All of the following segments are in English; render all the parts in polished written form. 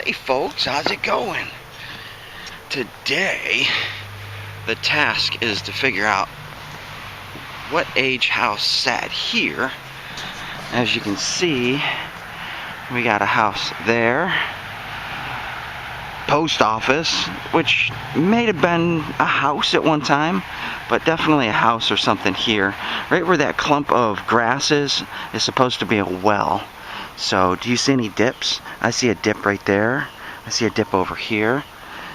Hey folks, how's it going? Today, the task is to figure out what age house sat here. As you can see, we got a house there. Post office, which may have been a house at one time, but definitely a house or something here. Right where that clump of grass is supposed to be a well. So, do you see any dips? I see a dip right there. I see a dip over here.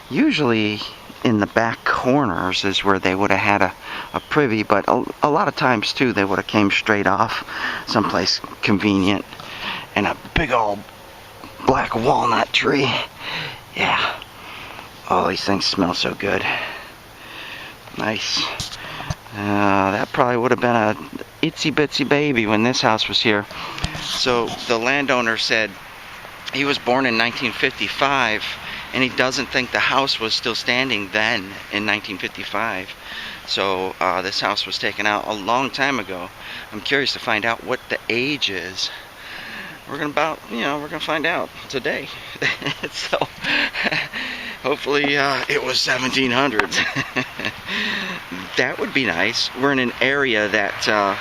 Usually in the back corners is where they would have had a privy, but a lot of times too they would have came straight off someplace convenient. And a big old black walnut tree. Yeah. Oh, these things smell so good. Nice. That probably would have been a itsy bitsy baby when this house was here. So the landowner said he was born in 1955 and he doesn't think the house was still standing then in 1955. So this house was taken out a long time ago. I'm curious to find out what the age is. We're gonna find out today. So hopefully it was 1700s. That would be nice. We're in an area that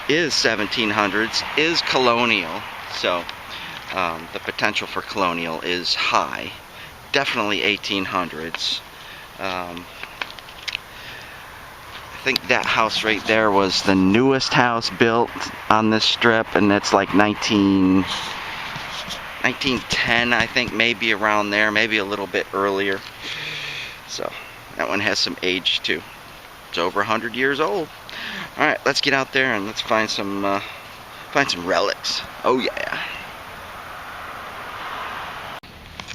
is 1700s, is colonial, so the potential for colonial is high. Definitely 1800s. I think that house right there was the newest house built on this strip, and it's like 1910, I think, maybe around there, maybe a little bit earlier. So that one has some age too. It's over 100 years old. All right, let's get out there and let's find some relics. Oh yeah.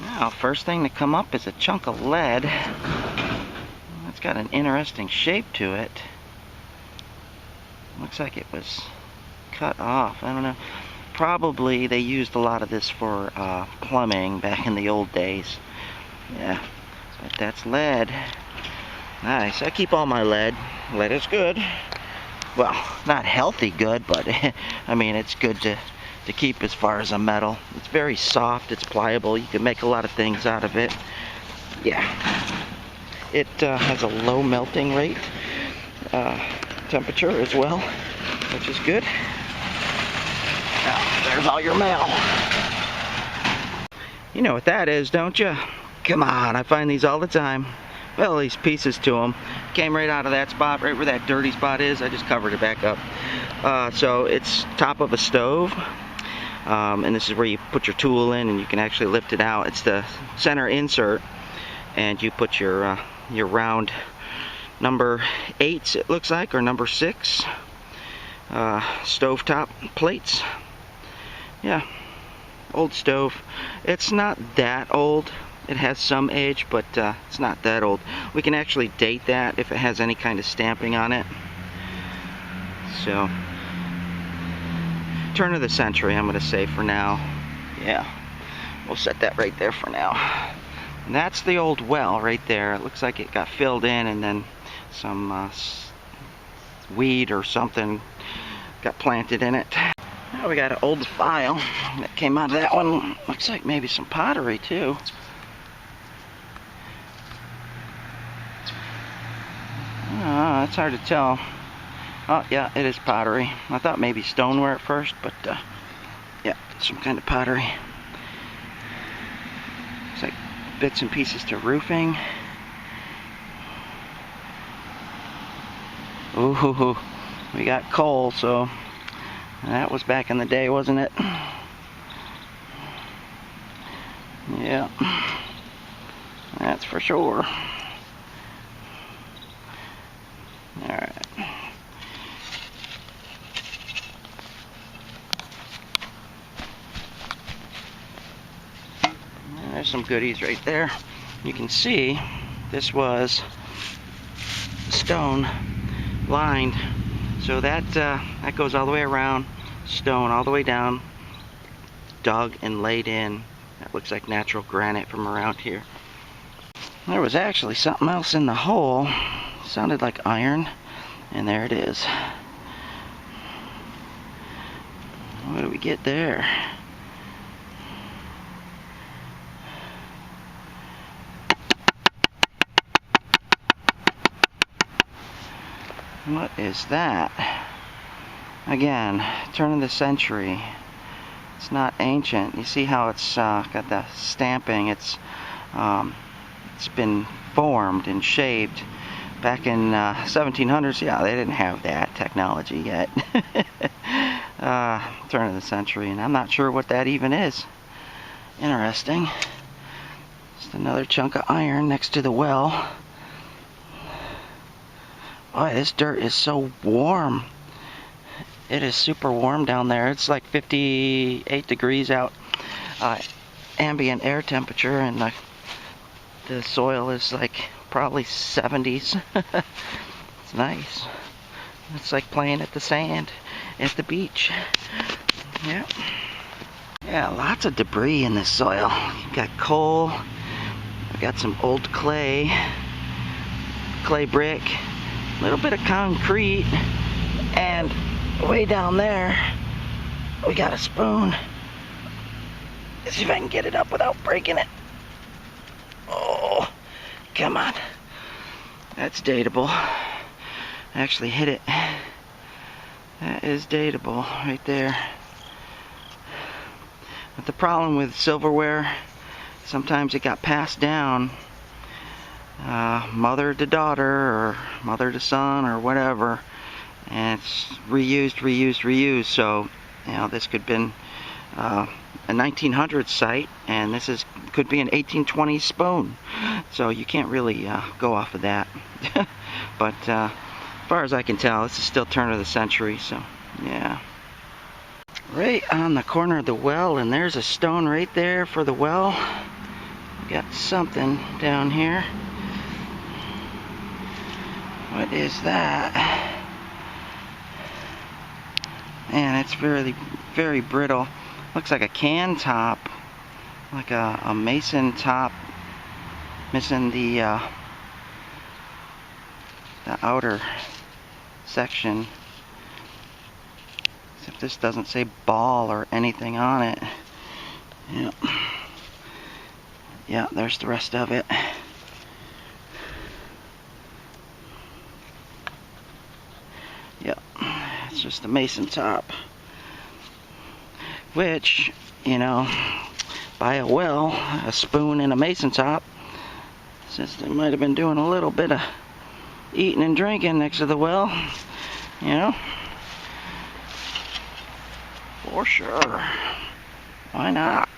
Now, first thing to come up is a chunk of lead. It's got an interesting shape to it. Looks like it was cut off. I don't know. Probably they used a lot of this for plumbing back in the old days. Yeah, but that's lead. Nice. I keep all my lead. Lead is good. Well, not healthy good, but I mean it's good to keep as far as a metal. It's very soft. It's pliable. You can make a lot of things out of it. Yeah. It has a low melting rate, temperature as well, which is good. Now, there's all your mail. You know what that is, don't you? Come on, I find these all the time. Well, these pieces to them came right out of that spot, right where that dirty spot is. I just covered it back up. So it's top of a stove, and this is where you put your tool in, and you can actually lift it out. It's the center insert, and you put your round number 8s, it looks like, or number 6 stovetop plates. Yeah, old stove. It's not that old. It has some age, but it's not that old. We can actually date that if it has any kind of stamping on it. So, turn of the century, I'm going to say for now. Yeah, we'll set that right there for now. And that's the old well right there. It looks like it got filled in and then some weed or something got planted in it. Now we got an old file that came out of that one. Looks like maybe some pottery too. It's hard to tell. Oh yeah, it is pottery. I thought maybe stoneware at first, but yeah, some kind of pottery. Looks like bits and pieces to roofing. Ooh, we got coal, so that was back in the day, wasn't it? Yeah, that's for sure. Alright. There's some goodies right there. You can see this was stone lined, so that goes all the way around, stone all the way down, dug and laid in. That looks like natural granite from around here. There was actually something else in the hole. Sounded like iron, and there it is. What do we get there? What is that? Again, turn of the century. It's not ancient. You see how it's got the stamping. It's been formed and shaped back in 1700s. Yeah, they didn't have that technology yet. Turn of the century, and I'm not sure what that even is. Interesting. Just another chunk of iron next to the well. Boy, this dirt is so warm. It is super warm down there. It's like 58 degrees out, ambient air temperature, and the soil is like probably 70s. It's nice. It's like playing at the sand at the beach. Yeah. Yeah, lots of debris in this soil. You've got coal. We've got some old clay brick, a little bit of concrete, and way down there we got a spoon. Let's see if I can get it up without breaking it. Oh, come on. That's dateable. I actually hit it. That is dateable right there. But the problem with silverware, sometimes it got passed down, mother to daughter, or mother to son, or whatever, and it's reused. So, you know, this could have been a 1900s site, and this could be an 1820s spoon. So you can't really go off of that. But as far as I can tell, this is still turn of the century. So, yeah. Right on the corner of the well, and there's a stone right there for the well. We got something down here. What is that? Man, it's very brittle. Looks like a can top, like a mason top, missing the outer section. Except this doesn't say ball or anything on it. Yep. Yeah, there's the rest of it. Yep, it's just a mason top. Which, you know, by a well, a spoon and a mason top, since they might have been doing a little bit of eating and drinking next to the well, you know, for sure. Why not?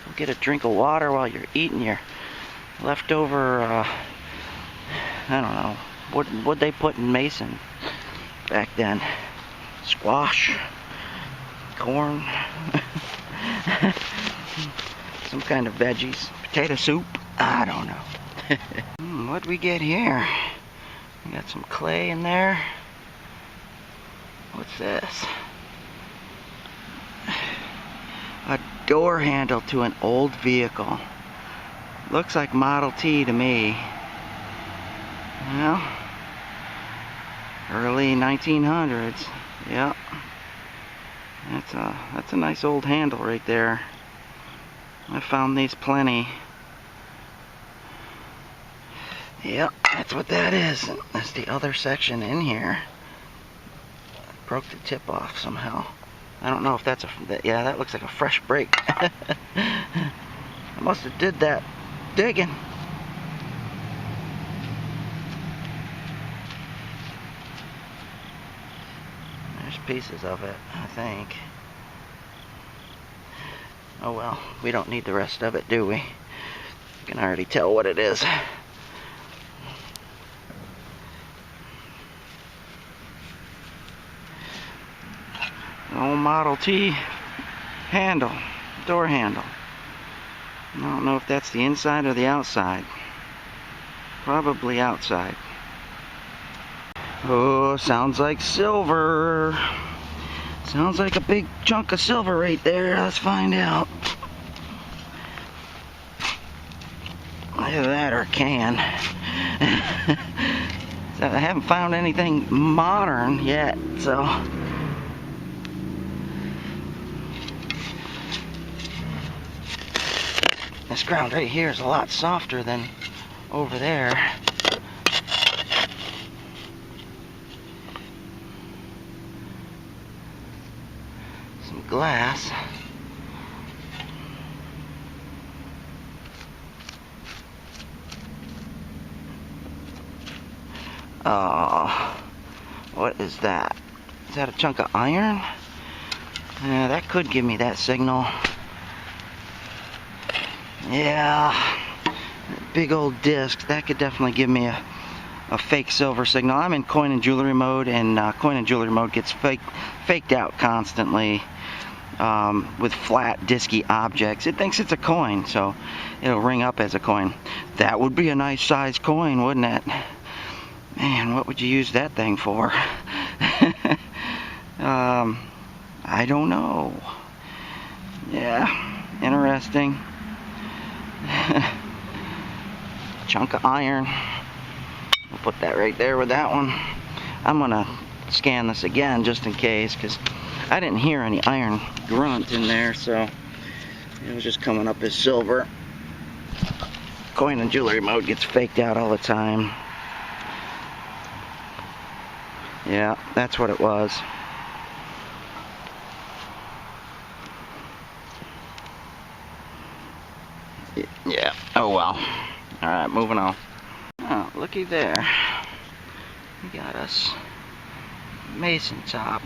Go get a drink of water while you're eating your leftover, I don't know, what they put in mason back then? Squash, corn, some kind of veggies, potato soup, I don't know. What'd we get here? We got some clay in there. What's this? A door handle to an old vehicle. Looks like Model T to me. Well, early 1900s. Yep. That's a nice old handle right there. I found these plenty. Yep, that's what that is. That's the other section in here. Broke the tip off somehow. I don't know if that's yeah, that looks like a fresh break. I must have did that digging. There's pieces of it, I think. Oh well, we don't need the rest of it, do we? You can already tell what it is. Old Model T handle, door handle. I don't know if that's the inside or the outside. Probably outside. Oh, sounds like silver. Sounds like a big chunk of silver right there. Let's find out. Either that or a can. So I haven't found anything modern yet, so. This ground right here is a lot softer than over there. glass. What is that? Is that a chunk of iron? Yeah, that could give me that signal. Yeah, big old disc. That could definitely give me a fake silver signal. I'm in coin and jewelry mode, and coin and jewelry mode gets faked out constantly with flat, disky objects. It thinks it's a coin, so it'll ring up as a coin. That would be a nice size coin, wouldn't it? Man, what would you use that thing for? I don't know. Yeah, interesting. Chunk of iron. We'll put that right there with that one. I'm gonna scan this again just in case, because I didn't hear any iron grunt in there, so it was just coming up as silver. Coin and jewelry mode gets faked out all the time. Yeah, that's what it was. Yeah, oh well. Alright, moving on. Oh, looky there. We got us mason top.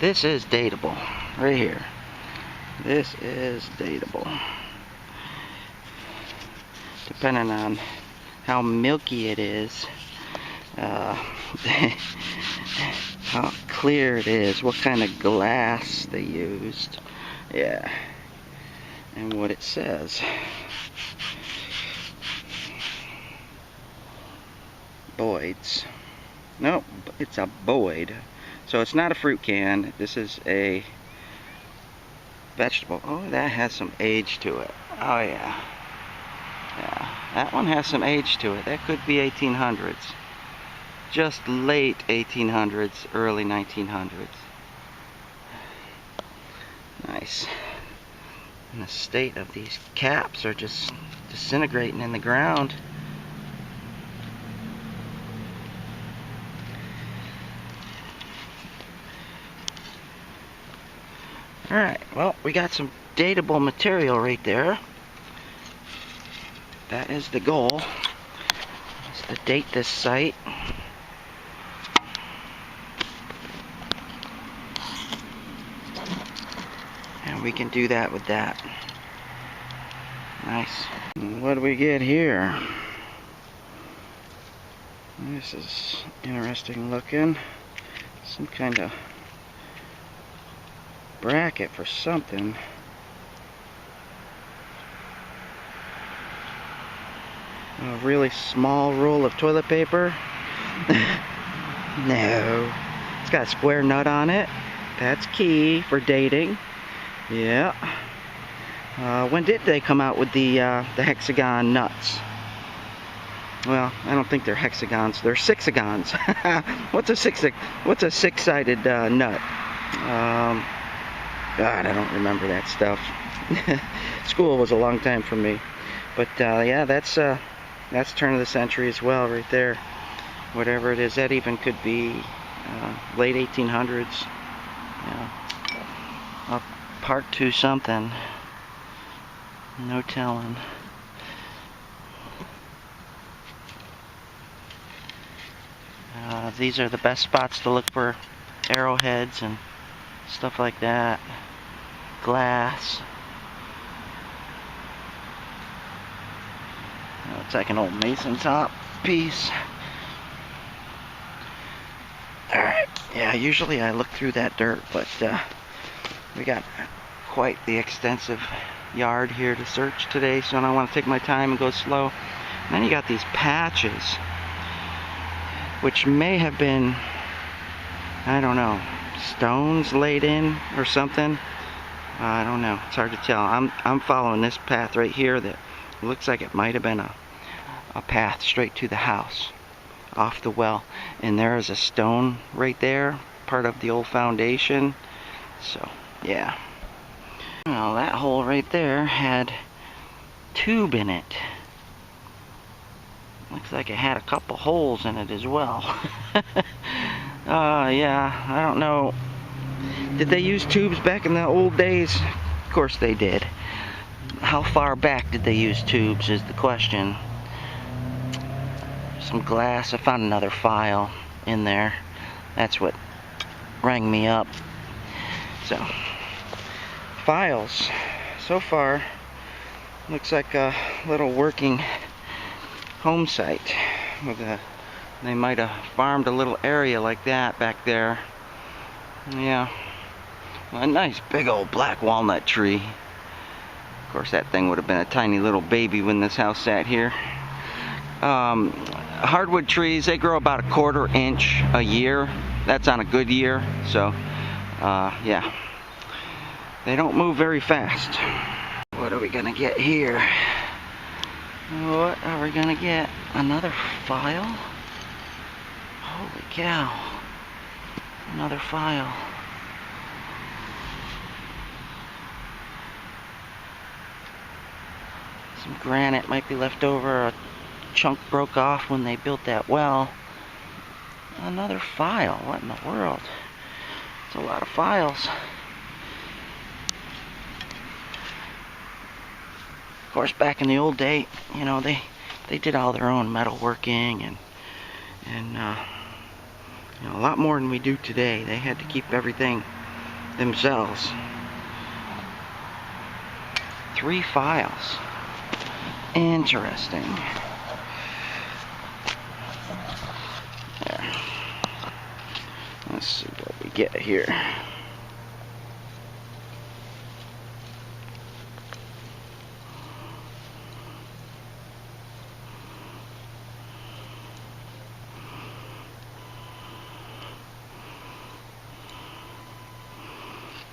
This is dateable, right here. This is dateable. Depending on how milky it is, how clear it is, what kind of glass they used, yeah, and what it says. Boyd's. Nope, it's a Boyd. So it's not a fruit can. This is a vegetable. Oh, that has some age to it. Oh yeah. Yeah, that one has some age to it. That could be 1800s. Just late 1800s, early 1900s. Nice. And the state of these caps are just disintegrating in the ground. Alright, well, we got some dateable material right there. That is the goal, is to date this site. And we can do that with that. Nice. And what do we get here? This is interesting looking. Some kind of bracket for something. A really small roll of toilet paper. No. It's got a square nut on it. That's key for dating. Yeah. When did they come out with the hexagon nuts? Well, I don't think they're hexagons. They're sixagons. What's a six-sided nut? God, I don't remember that stuff. School was a long time for me. But yeah, that's turn of the century as well, right there. Whatever it is, that even could be late 1800s. Yeah. Up part to something. No telling. These are the best spots to look for arrowheads and stuff like that. Glass. Looks like an old mason top piece. Alright, yeah, usually I look through that dirt, but we got quite the extensive yard here to search today, so I don't want to take my time and go slow. And then you got these patches, which may have been, I don't know, stones laid in or something. I don't know, it's hard to tell. I'm following this path right here that looks like it might have been a path straight to the house off the well, and there is a stone right there, part of the old foundation. So yeah, well, that hole right there had tube in it. Looks like it had a couple holes in it as well. Yeah, I don't know Did they use tubes back in the old days? Of course they did. How far back did they use tubes is the question. Some glass. I found another file in there. That's what rang me up. So, files. So far, looks like a little working home site. They might have farmed a little area like that back there. Yeah. A nice big old black walnut tree. Of course, that thing would have been a tiny little baby when this house sat here. Hardwood trees, they grow about 1/4 inch a year. That's on a good year. So, yeah. They don't move very fast. What are we gonna get here? What are we gonna get? Another file? Holy cow. Another file. Some granite might be left over. A chunk broke off when they built that well. Another file. What in the world? It's a lot of files. Of course, back in the old day, you know, they did all their own metalworking and you know, a lot more than we do today. They had to keep everything themselves. 3 files. Interesting. There. Let's see what we get here.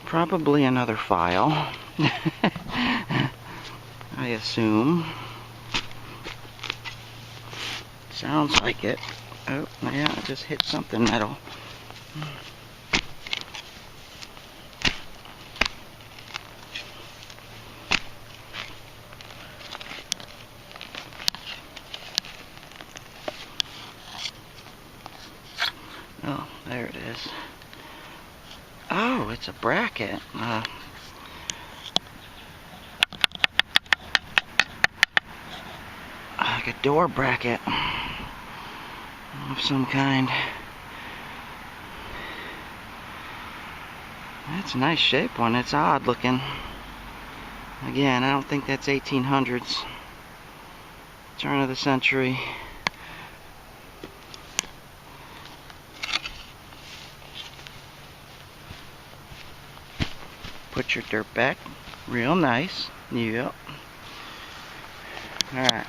Probably another file. I assume. Sounds like it. Oh, yeah, I just hit something metal. Oh, there it is. Oh, it's a bracket. Like a door bracket of some kind. That's a nice shape one. It's odd looking. Again, I don't think that's 1800s. Turn of the century. Put your dirt back. Real nice. Yep. Alright.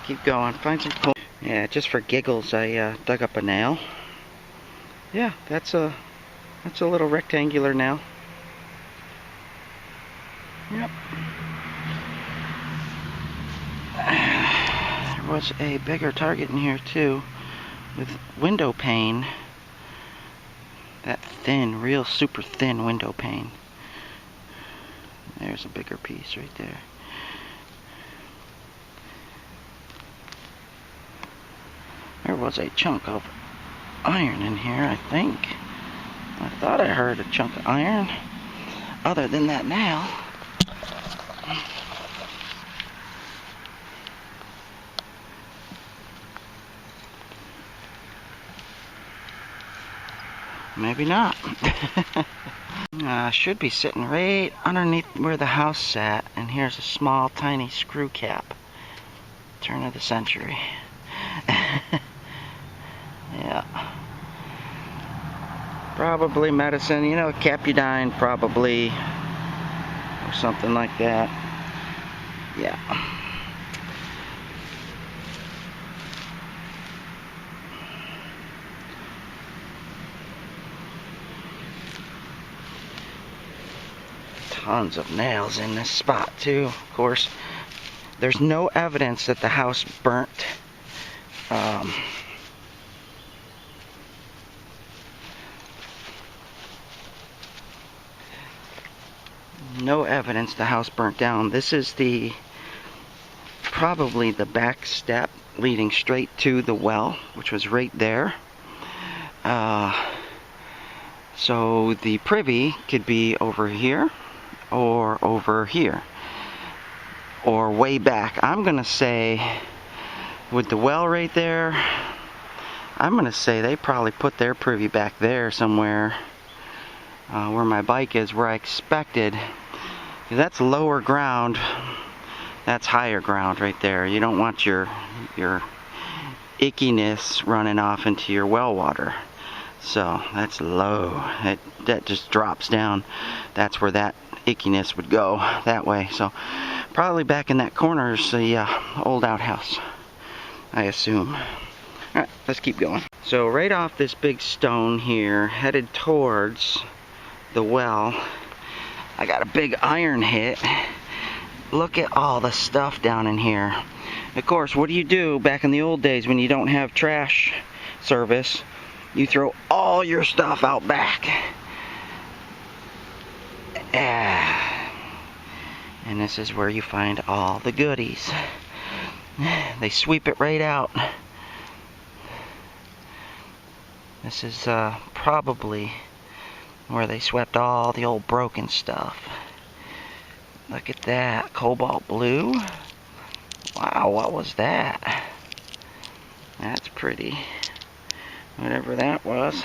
Keep going. Find some cool. Yeah, just for giggles, I dug up a nail. Yeah, that's a little rectangular nail. Yep. There was a bigger target in here too, with window pane. That thin, real super thin window pane. There's a bigger piece right there. There was a chunk of iron in here, I think. I thought I heard a chunk of iron. Other than that nail. Maybe not. Should be sitting right underneath where the house sat, and here's a small tiny screw cap. Turn of the century. Yeah. Probably medicine, you know, Capudine probably, or something like that. Yeah. Tons of nails in this spot too, of course. There's no evidence that the house burnt. No evidence the house burnt down. This is probably the back step leading straight to the well, which was right there. So the privy could be over here, or over here, or way back. I'm gonna say, with the well right there, I'm gonna say they probably put their privy back there somewhere, where my bike is, where I expected. That's lower ground, that's higher ground right there. You don't want your ickiness running off into your well water. So that's low. That just drops down. That's where that ickiness would go, that way. So probably back in that corner is the old outhouse, I assume. Alright, let's keep going. So right off this big stone here, headed towards the well, I got a big iron hit. Look at all the stuff down in here. Of course, what do you do back in the old days when you don't have trash service? You throw all your stuff out back. And this is where you find all the goodies. They sweep it right out. This is probably where they swept all the old broken stuff. Look at that, cobalt blue. Wow, what was that? That's pretty. Whatever that was.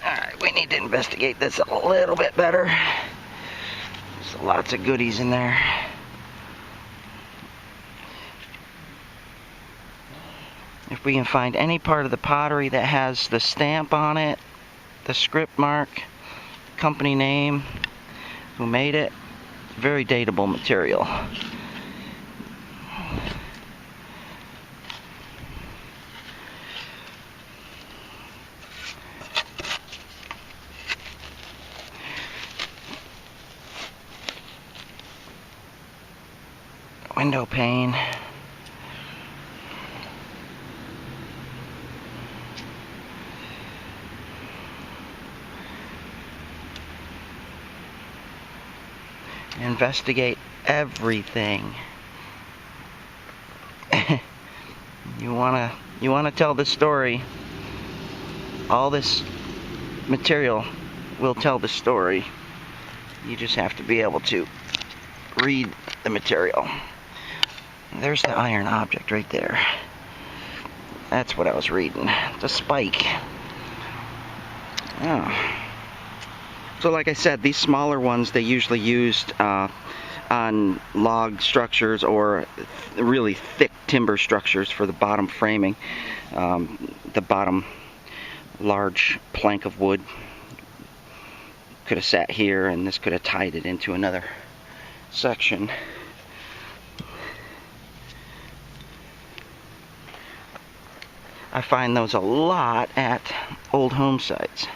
Alright, we need to investigate this a little bit better. There's lots of goodies in there. If we can find any part of the pottery that has the stamp on it, the script mark, company name, who made it, very dateable material. Window pane. Investigate everything. You wanna tell this story. All this material will tell the story. You just have to be able to read the material. There's the iron object right there. That's what I was reading. The spike. Oh. So like I said, these smaller ones they usually used on log structures or really thick timber structures for the bottom framing. The bottom large plank of wood could have sat here, and this could have tied it into another section. I find those a lot at old home sites.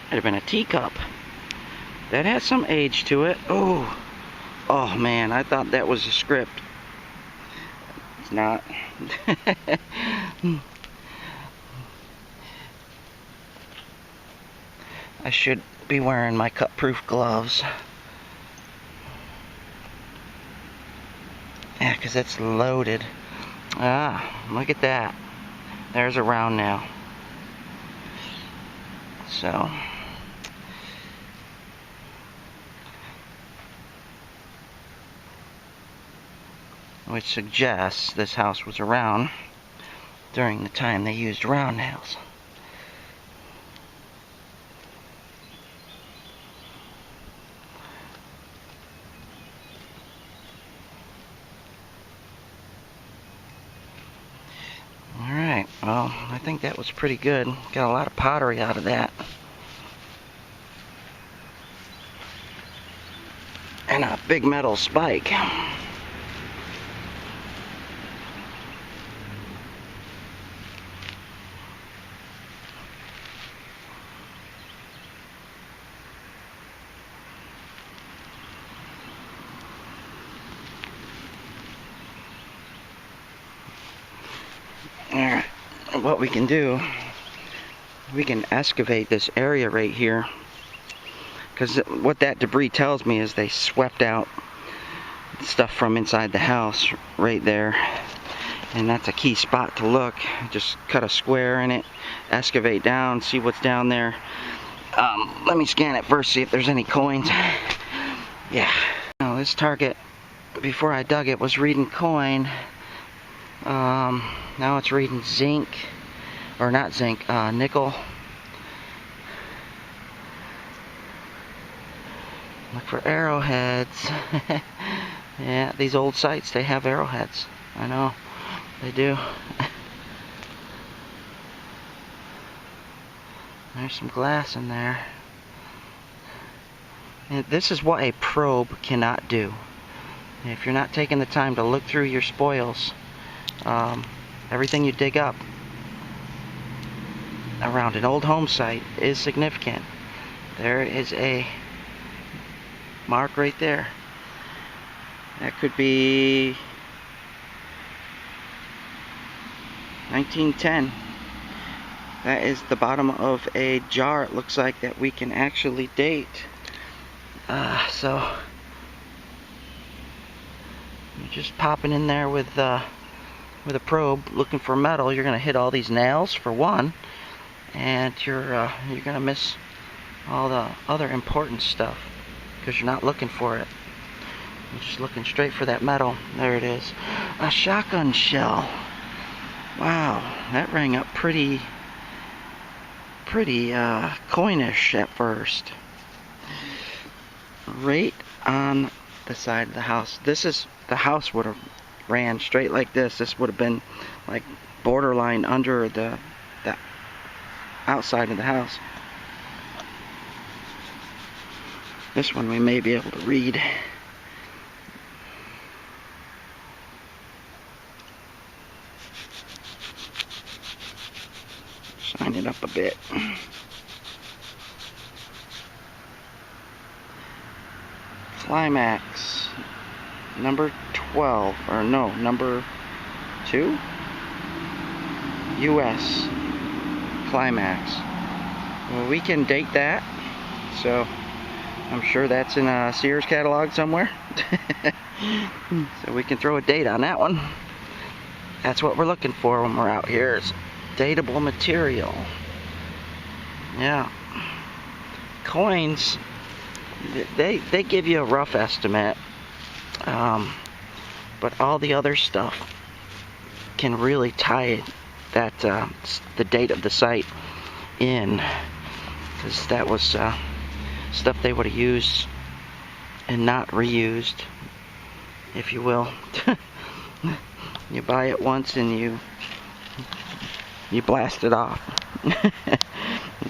Might have been a teacup. That has some age to it. Oh man, I thought that was a script. It's not. I should be wearing my cut-proof gloves. Yeah, because it's loaded. Ah, look at that. There's a round now. So, which suggests this house was around during the time they used round nails. Alright, well, I think that was pretty good. Got a lot of pottery out of that. And a big metal spike. Alright, what we can do, we can excavate this area right here, because what that debris tells me is they swept out stuff from inside the house right there, And that's a key spot to look. Just cut a square in it, excavate down, see what's down there. Let me scan it first, see if there's any coins. Yeah. Now this target, before I dug it, was reading coin. Now it's reading zinc, or not zinc, nickel. Look for arrowheads. Yeah, these old sites, they have arrowheads. I know, they do. There's some glass in there. And this is what a probe cannot do. If you're not taking the time to look through your spoils, everything you dig up around an old home site is significant. There is a mark right there. That could be 1910. That is the bottom of a jar, it looks like, that we can actually date. So you're just popping in there with a probe looking for metal. You're gonna hit all these nails for one, and you're gonna miss all the other important stuff because you're not looking for it. You're just looking straight for that metal. There it is. A shotgun shell. Wow, that rang up pretty coinish at first. Right on the side of the house. The house would have ran straight like this. This would have been like borderline under the outside of the house. This one we may be able to read. Shine it up a bit. Climax. Number 12. Or no, number 2? US. Climax. Well, we can date that. So, I'm sure that's in a Sears catalog somewhere. So we can throw a date on that one. That's what we're looking for when we're out here, is dateable material. Yeah. Coins, they give you a rough estimate, but all the other stuff can really tie that the date of the site in, because that was stuff they would have used and not reused, if you will. You buy it once and you blast it off.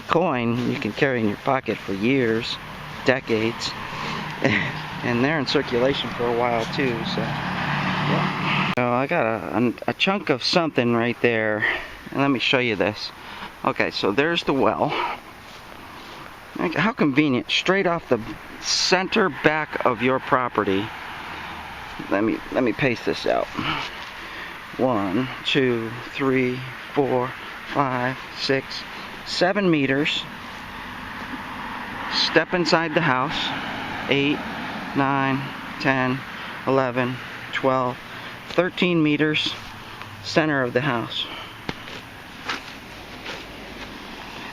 Coin you can carry in your pocket for years, decades, and they're in circulation for a while too. So, yeah. So I got a chunk of something right there, and let me show you this. Okay, so there's the well. How convenient! Straight off the center back of your property. Let me paste this out. 1, 2, 3, 4, 5, 6, 7 meters. Step inside the house. 8, 9, 10, 11, 12, 13 meters. Center of the house.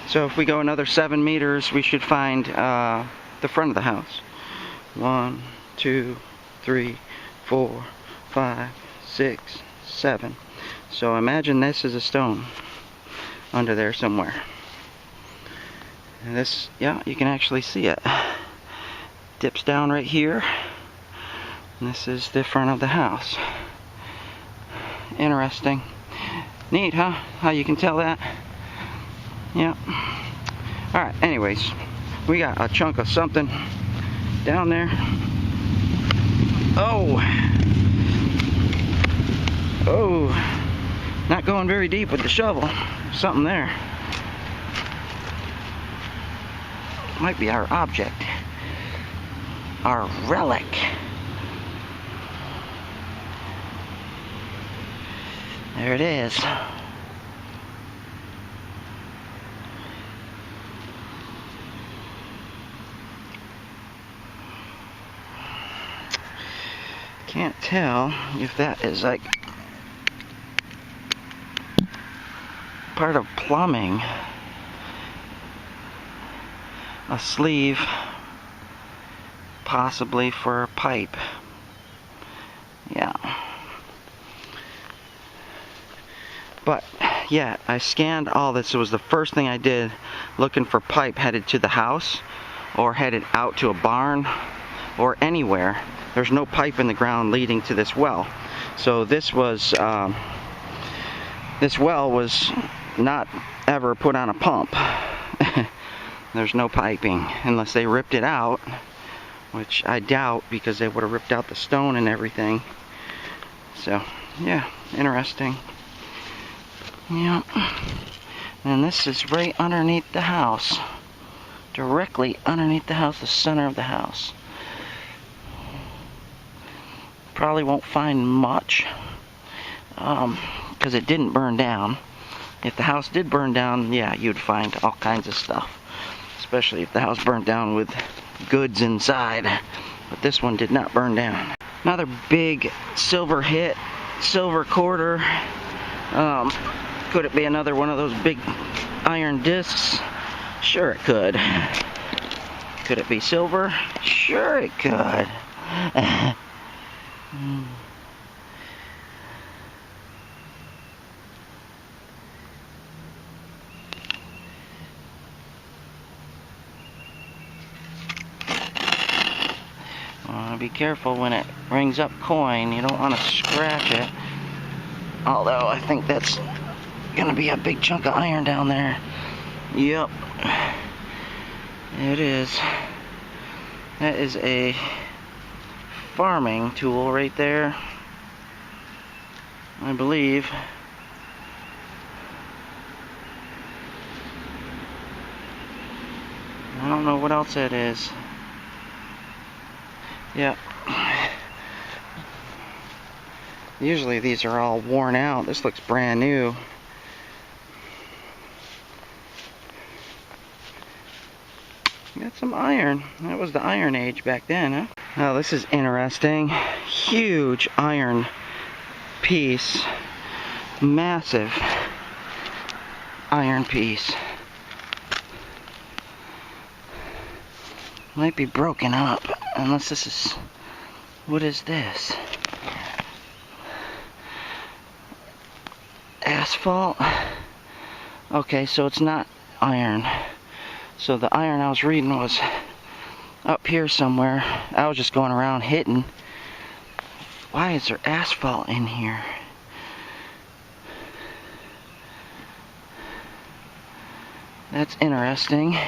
So if we go another 7 meters, we should find the front of the house. 1, 2, 3, 4, 5, 6, 7. So imagine this is a stone under there somewhere. And this, yeah, you can actually see it. Dips down right here. And this is the front of the house. Interesting. Neat, huh? How you can tell that? Yeah. Alright, anyways, we got a chunk of something down there. Oh! Oh! Not going very deep with the shovel. Something there. Might be our object. Our relic. There it is. Can't tell if that is like part of plumbing. A sleeve, possibly for a pipe. Yeah. But yeah, I scanned all this. It was the first thing I did, looking for pipe headed to the house or headed out to a barn or anywhere. There's no pipe in the ground leading to this well. So this was this well was not ever put on a pump. There's no piping unless they ripped it out, which I doubt because they would have ripped out the stone and everything. So yeah, interesting. Yeah. And this is right underneath the house. Directly underneath the house, the center of the house. Probably won't find much because it didn't burn down. If the house did burn down, yeah, you'd find all kinds of stuff. Especially if the house burnt down with goods inside. But this one did not burn down. Another big silver hit, silver quarter. Could it be another one of those big iron discs? Sure it could. Could it be silver? Sure it could. Be careful when it rings up coin. You don't want to scratch it. Although I think that's gonna be a big chunk of iron down there. Yep, it is. That is a farming tool right there, I believe. I don't know what else that is. Yeah. Usually these are all worn out. This looks brand new. Got some iron. That was the Iron Age back then, huh? Oh, this is interesting. Huge iron piece. Massive iron piece. Might be broken up, unless this is... What is this? Asphalt? Okay, so it's not iron. So the iron I was reading was up here somewhere. I was just going around hitting. Why is there asphalt in here? That's interesting.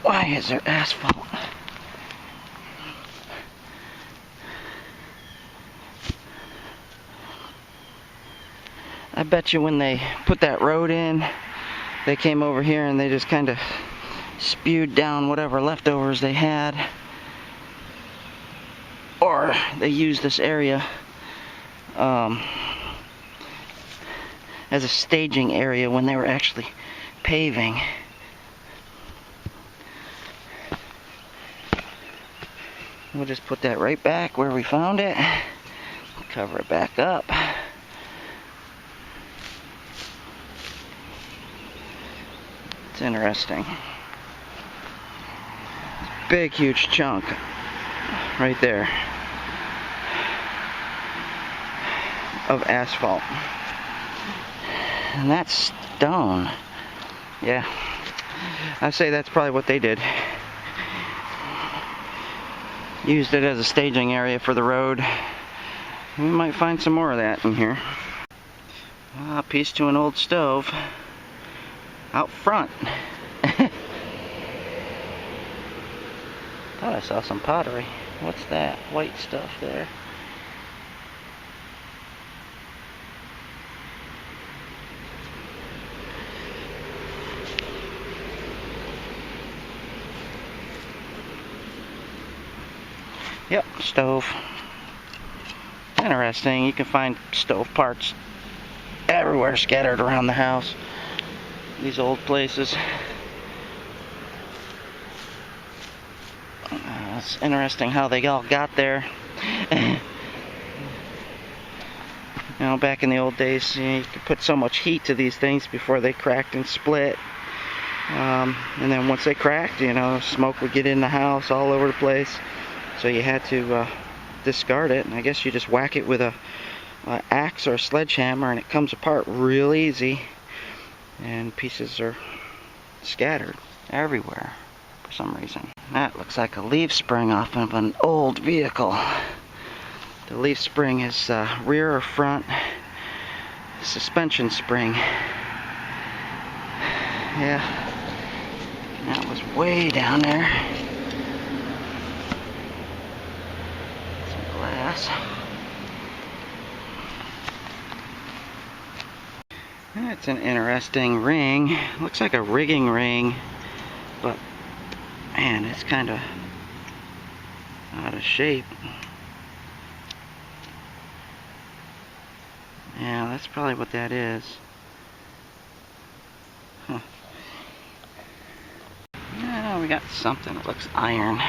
Why is there asphalt? I bet you when they put that road in, they came over here and they just kind of spewed down whatever leftovers they had. Or they used this area as a staging area when they were actually paving. We'll just put that right back where we found it. Cover it back up. It's interesting. Big, huge chunk right there of asphalt. And that's stone. Yeah, I say that's probably what they did. Used it as a staging area for the road. We might find some more of that in here. A piece to an old stove out front. Thought I saw some pottery. What's that white stuff there? Yep, stove. Interesting. You can find stove parts everywhere scattered around the house. These old places. It's interesting how they all got there. You know, back in the old days, you could put so much heat to these things before they cracked and split. And then once they cracked, you know, smoke would get in the house all over the place. So you had to discard it. And I guess you just whack it with a axe or a sledgehammer and it comes apart real easy. And pieces are scattered everywhere for some reason. That looks like a leaf spring off of an old vehicle. The leaf spring is rear or front suspension spring. Yeah, that was way down there. Some glass. That's an interesting ring. Looks like a rigging ring, but man, it's kind of out of shape. Yeah, that's probably what that is. Huh. Yeah, we got something that looks iron.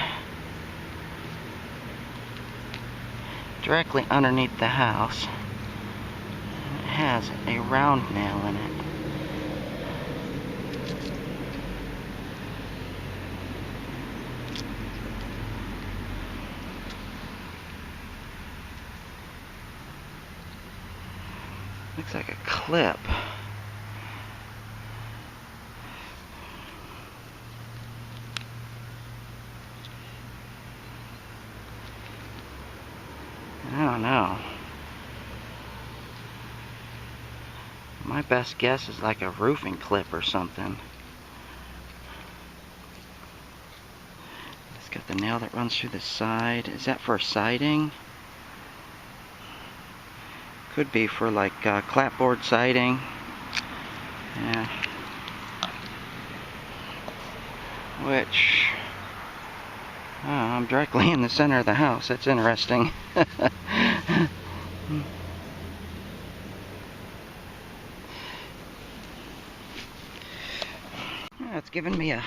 Directly underneath the house. It has a round nail in it. Looks like a clip. I don't know. My best guess is like a roofing clip or something. It's got the nail that runs through the side. Is that for siding? Could be for like clapboard siding. Yeah. Which, I'm directly in the center of the house. That's interesting. Yeah, it's giving me a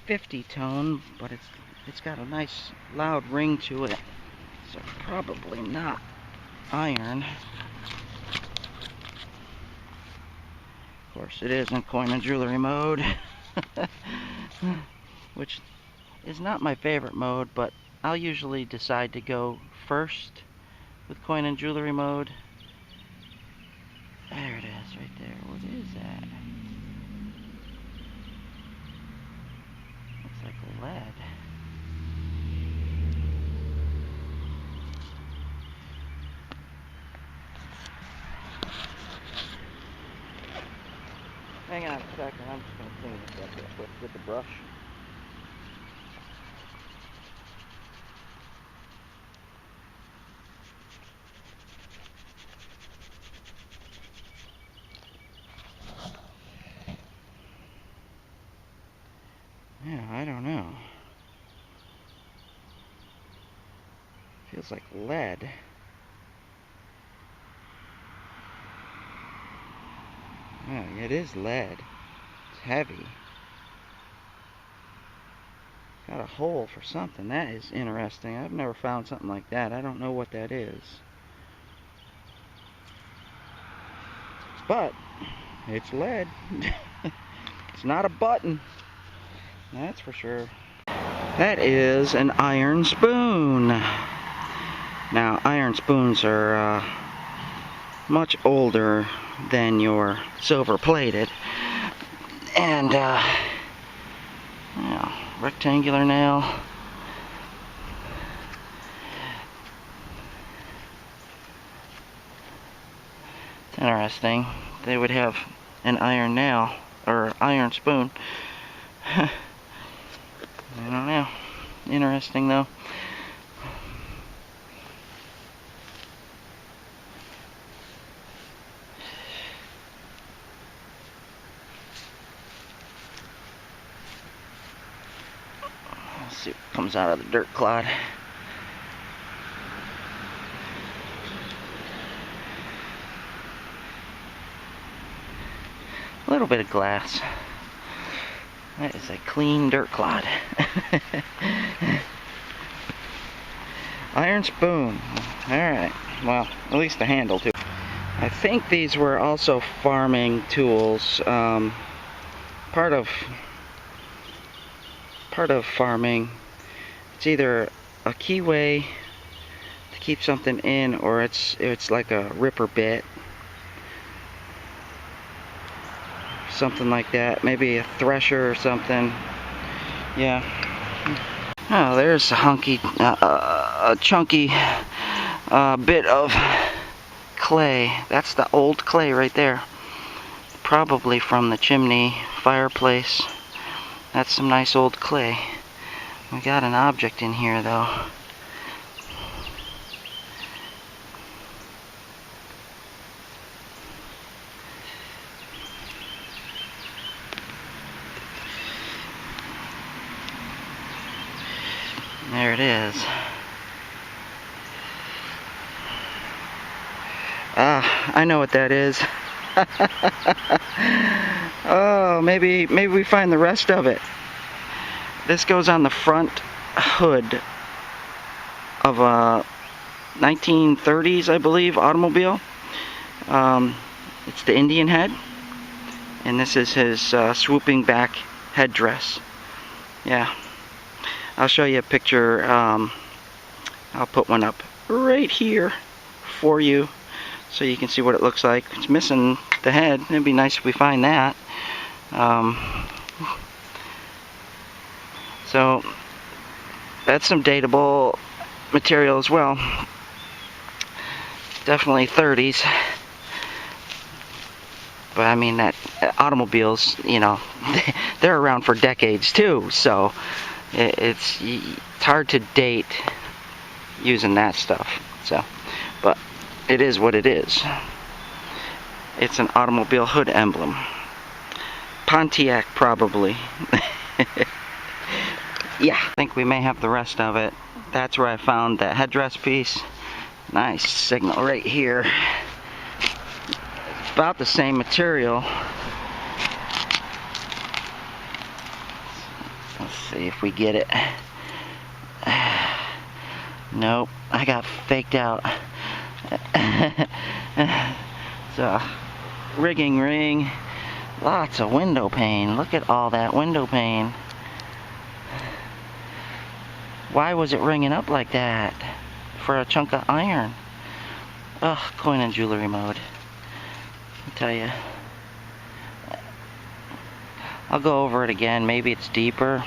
50 tone, but it's got a nice loud ring to it. So probably not iron. Of course it is in coin and jewelry mode. Which is not my favorite mode, but I'll usually decide to go first with coin and jewelry mode. There it is, right there. What is that? Looks like lead. Hang on a second, I'm just going to clean this up real quick with the brush. Yeah, I don't know. Feels like lead. Yeah, it is lead. It's heavy. Got a hole for something. That is interesting. I've never found something like that. I don't know what that is. But it's lead. It's not a button. That's for sure. That is an iron spoon. Now, iron spoons are much older than your silver plated. And, rectangular nail. It's interesting. They would have an iron nail, or iron spoon. I don't know. Interesting though. Let's see what comes out of the dirt clod. A little bit of glass. That is a clean dirt clod. Iron spoon. Alright, well, at least the handle too. I think these were also farming tools. Part of farming. It's either a keyway to keep something in, or it's like a ripper bit. Something like that. Maybe a thresher or something. Yeah. Oh, there's a chunky bit of clay. That's the old clay right there. Probably from the chimney fireplace. That's some nice old clay. We got an object in here though. There it is. I know what that is. Oh, maybe we find the rest of it. This goes on the front hood of a 1930s, I believe, automobile. It's the Indian head, and this is his swooping back headdress. Yeah, I'll show you a picture. I'll put one up right here for you, so you can see what it looks like. It's missing the head. It'd be nice if we find that. So that's some dateable material as well. Definitely 30s. But I mean, that automobiles, you know, they're around for decades too. So it's hard to date using that stuff. So, but it is what it is. It's an automobile hood emblem. Pontiac, probably. Yeah, I think we may have the rest of it. That's where I found that headdress piece. Nice signal right here. It's about the same material. Let's see if we get it. Nope, I got faked out. It's a rigging ring. Lots of window pane. Look at all that window pane. Why was it ringing up like that? For a chunk of iron. Ugh, coin and jewelry mode. I'll tell you. I'll go over it again. Maybe it's deeper.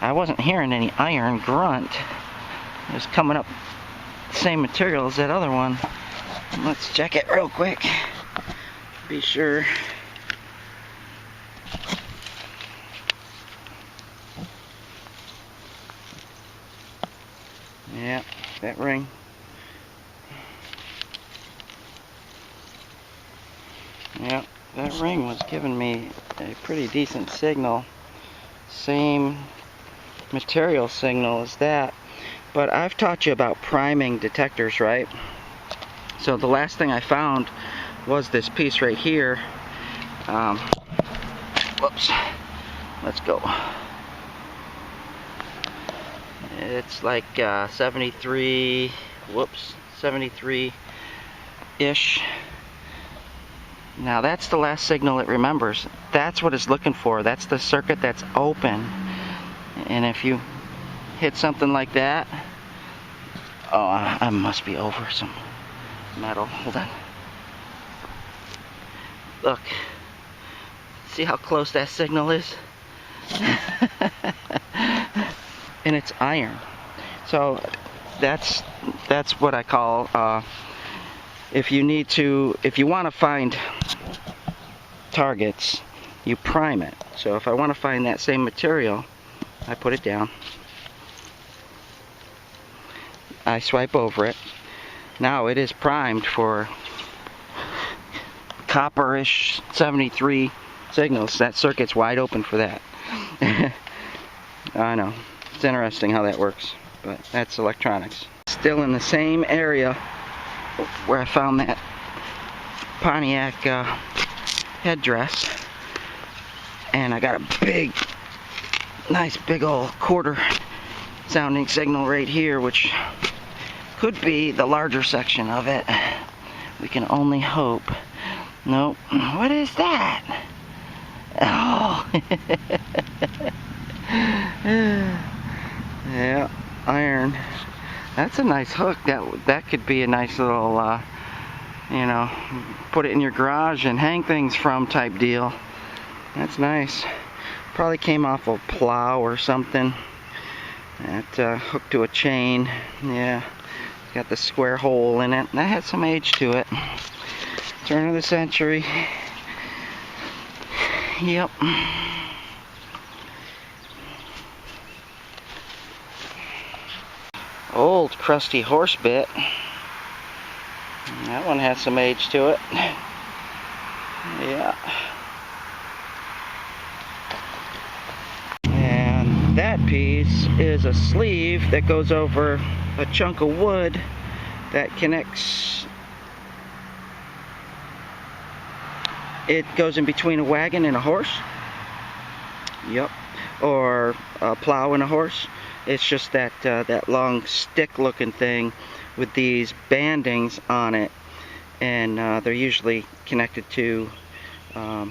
I wasn't hearing any iron grunt. It was coming up the same material as that other one. Let's check it real quick. Be sure. Yeah, that ring. Yeah, that ring was giving me a pretty decent signal. Same material signal as that. But I've taught you about priming detectors, right? So the last thing I found was this piece right here. Whoops. Let's go. It's like 73, whoops, 73-ish. Now that's the last signal it remembers. That's what it's looking for. That's the circuit that's open. And if you hit something like that, oh, I must be over some metal. Hold on. Look. See how close that signal is? And it's iron. So that's what I call if you want to find targets, you prime it. So if I want to find that same material, I put it down, I swipe over it. Now it is primed for copperish 73 signals. That circuit's wide open for that. I know. It's interesting how that works, but that's electronics. Still in the same area where I found that Pontiac headdress, and I got a big nice big old quarter sounding signal right here, which could be the larger section of it. We can only hope. Nope. What is that? Oh. Yeah, iron. That's a nice hook. That could be a nice little, you know, put it in your garage and hang things from type deal. That's nice. Probably came off a plow or something. That hooked to a chain. Yeah, got the square hole in it. That had some age to it. Turn of the century. Yep. Old crusty horse bit. That one has some age to it. Yeah. And that piece is a sleeve that goes over a chunk of wood that connects. It goes in between a wagon and a horse. Yep. Or a plow and a horse. It's just that that long stick-looking thing with these bandings on it, and they're usually connected to a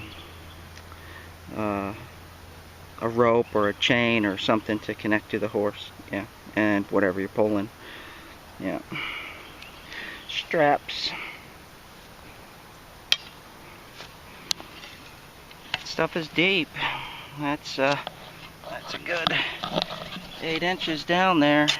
rope or a chain or something to connect to the horse. Yeah, and whatever you're pulling. Yeah. Straps. Stuff is deep. That's a good 8 inches down there. It's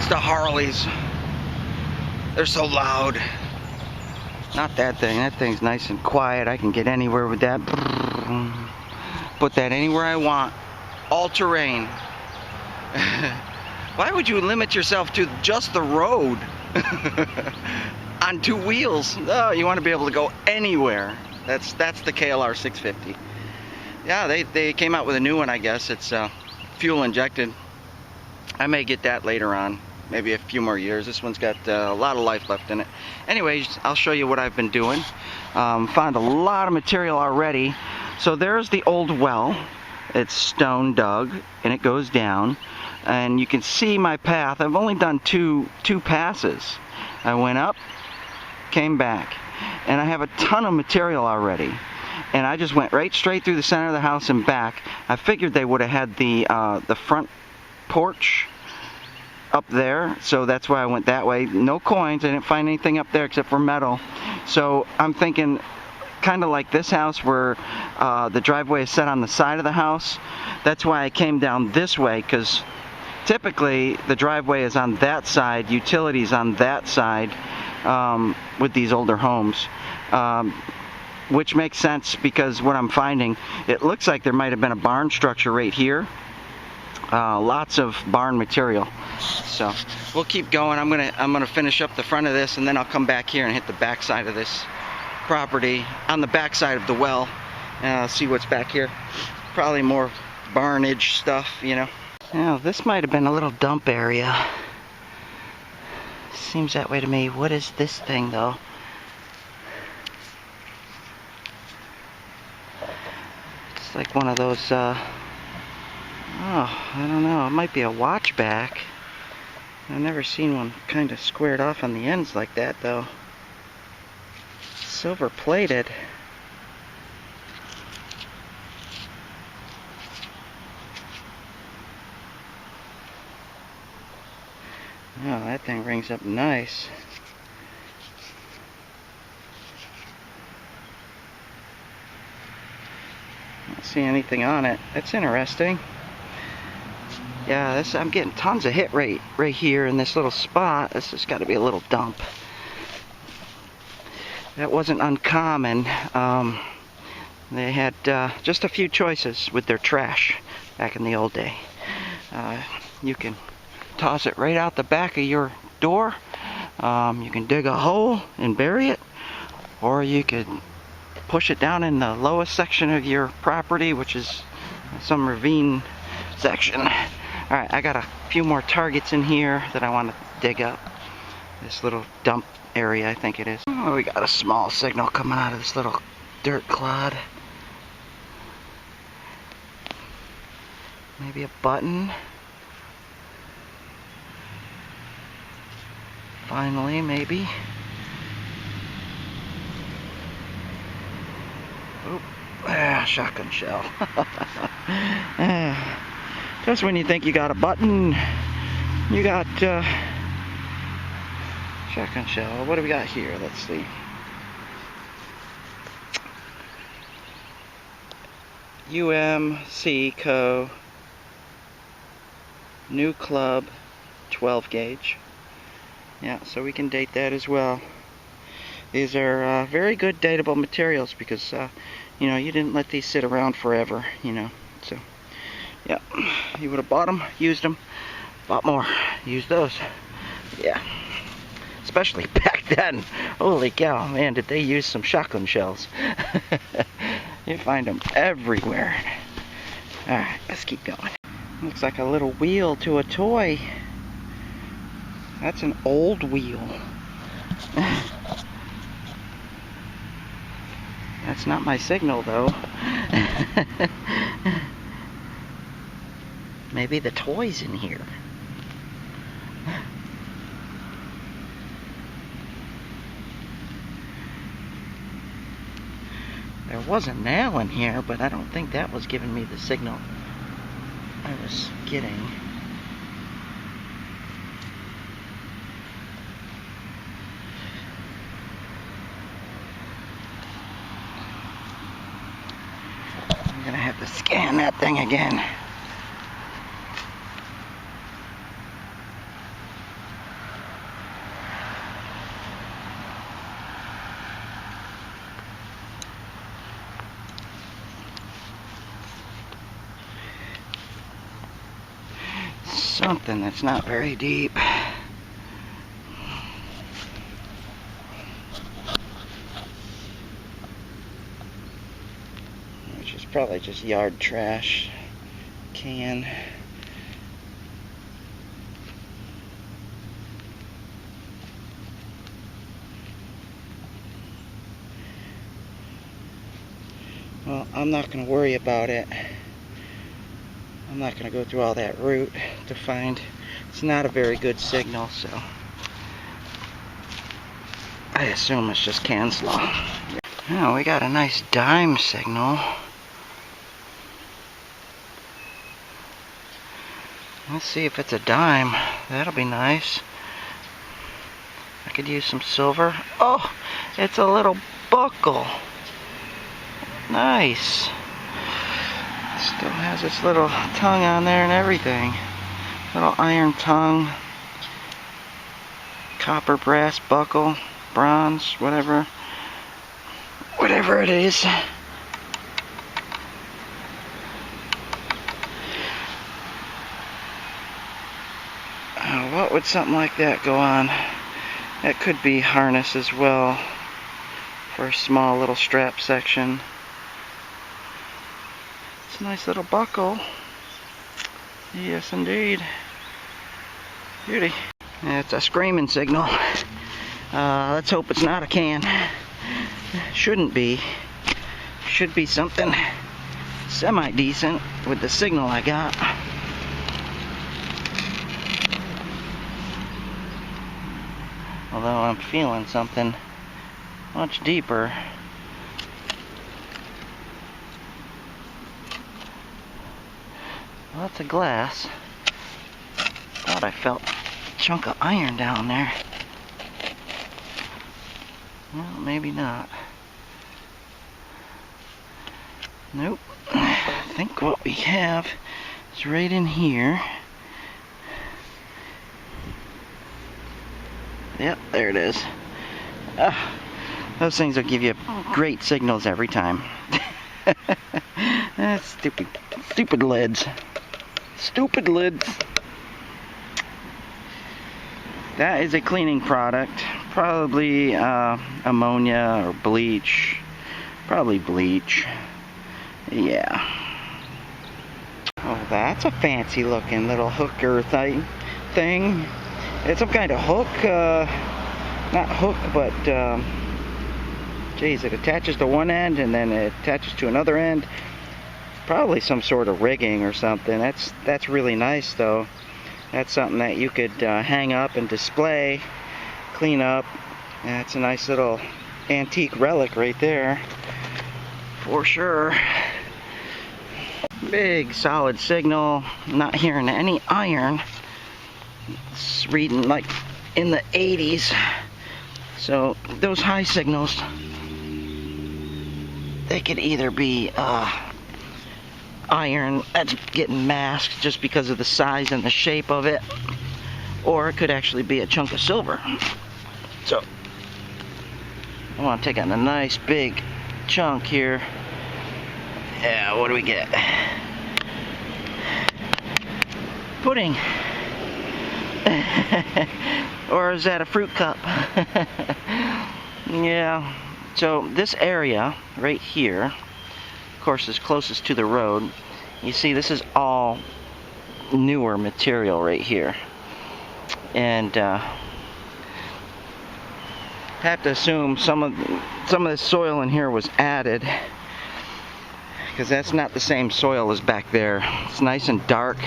the Harleys. They're so loud. Not that thing. That thing's nice and quiet. I can get anywhere with that. Put that anywhere I want. All terrain. Why would you limit yourself to just the road? On 2 wheels. Oh, you want to be able to go anywhere. That's the KLR 650. Yeah, they came out with a new one, I guess. It's fuel injected. I may get that later on, maybe a few more years. This one's got a lot of life left in it. Anyways, I'll show you what I've been doing. Found a lot of material already. So there's the old well. It's stone dug and it goes down. And you can see my path. I've only done two passes. I went up, came back, and I have a ton of material already. And I just went right straight through the center of the house and back. I figured they would have had the front porch up there, so that's why I went that way. No coins. I didn't find anything up there except for metal. So I'm thinking, kind of like this house where the driveway is set on the side of the house. That's why I came down this way, because typically the driveway is on that side, utilities on that side with these older homes, which makes sense because what I'm finding, it looks like there might have been a barn structure right here. Lots of barn material. So we'll keep going. I'm gonna finish up the front of this, and then I'll come back here and hit the back side of this property on the back side of the well, and I'll see what's back here. Probably more barnage stuff, you know. Now, this might have been a little dump area. Seems that way to me. What is this thing, though? It's like one of those, oh, I don't know. It might be a watch back. I've never seen one kind of squared off on the ends like that, though. Silver plated. Oh, that thing rings up nice. Don't see anything on it. That's interesting. Yeah, I'm getting tons of hit rate right here in this little spot. This has got to be a little dump. That wasn't uncommon. They had just a few choices with their trash back in the old day. You can toss it right out the back of your door. You can dig a hole and bury it, or you could push it down in the lowest section of your property, which is some ravine section. Alright, I got a few more targets in here that I want to dig up. This little dump area, I think it is. Oh, we got a small signal coming out of this little dirt clod. Maybe a button. Finally, maybe. Oop. Shotgun shell. Just when you think you got a button, you got shotgun shell. What do we got here? Let's see. UMC new club 12 gauge. Yeah, so we can date that as well. These are very good dateable materials because you know, you didn't let these sit around forever, you know. So yeah, you would have bought them, used them, bought more, used those. Yeah, especially back then. Holy cow, man, did they use some shotgun shells. You find them everywhere. Alright, let's keep going. Looks like a little wheel to a toy. That's an old wheel. That's not my signal, though. Maybe the toy's in here. There was a nail in here, but I don't think that was giving me the signal I was getting. I'm gonna have to scan that thing again. Something that's not very deep. Which is probably just yard trash can. Well, I'm not going to worry about it. I'm not going to go through all that route to find. It's not a very good signal, so I assume it's just can slaw. Now we got a nice dime signal. Let's see if it's a dime. That'll be nice. I could use some silver. Oh, it's a little buckle. Nice. Still has its little tongue on there and everything. Little iron tongue. Copper, brass, buckle, bronze, whatever. Whatever it is. What would something like that go on? That could be harness as well for a small little strap section. It's a nice little buckle. Yes, indeed. Beauty. Yeah, it's a screaming signal. Let's hope it's not a can. Shouldn't be. Should be something semi-decent with the signal I got. Although I'm feeling something much deeper. Lots of glass. Thought I felt a chunk of iron down there. Well, maybe not. Nope. I think what we have is right in here. Yep, there it is. Those things will give you great signals every time. That's stupid lids. Stupid lids. That is a cleaning product. Probably ammonia or bleach. Probably bleach. Yeah. Oh That's a fancy looking little hooker thing. It's some kind of hook, not hook, but geez, it attaches to one end and then it attaches to another end. Probably some sort of rigging or something. That's really nice though. That's something that you could hang up and display, clean up. That's a nice little antique relic right there, for sure. Big solid signal. Not hearing any iron. It's reading like in the 80s. So those high signals, they could either be iron that's getting masked just because of the size and the shape of it, or it could actually be a chunk of silver. So I want to take out a nice big chunk here. Yeah, what do we get? Pudding. Or is that a fruit cup? Yeah. So this area right here, of course, is closest to the road. You see, this is all newer material right here, and have to assume some of this soil in here was added, because that's not the same soil as back there. It's nice and dark.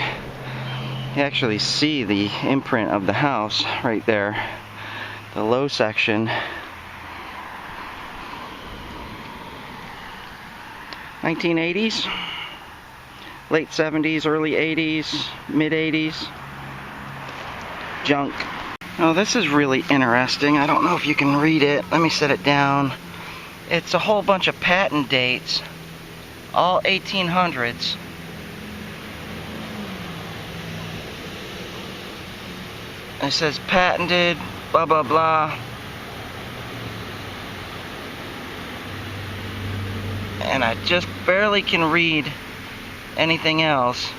You actually see the imprint of the house right there, the low section. 1980s, late 70s, early 80s, mid 80s. Junk. Oh, this is really interesting. I don't know if you can read it. Let me set it down. It's a whole bunch of patent dates, all 1800s. It says patented, blah blah blah. And I just barely can read anything else.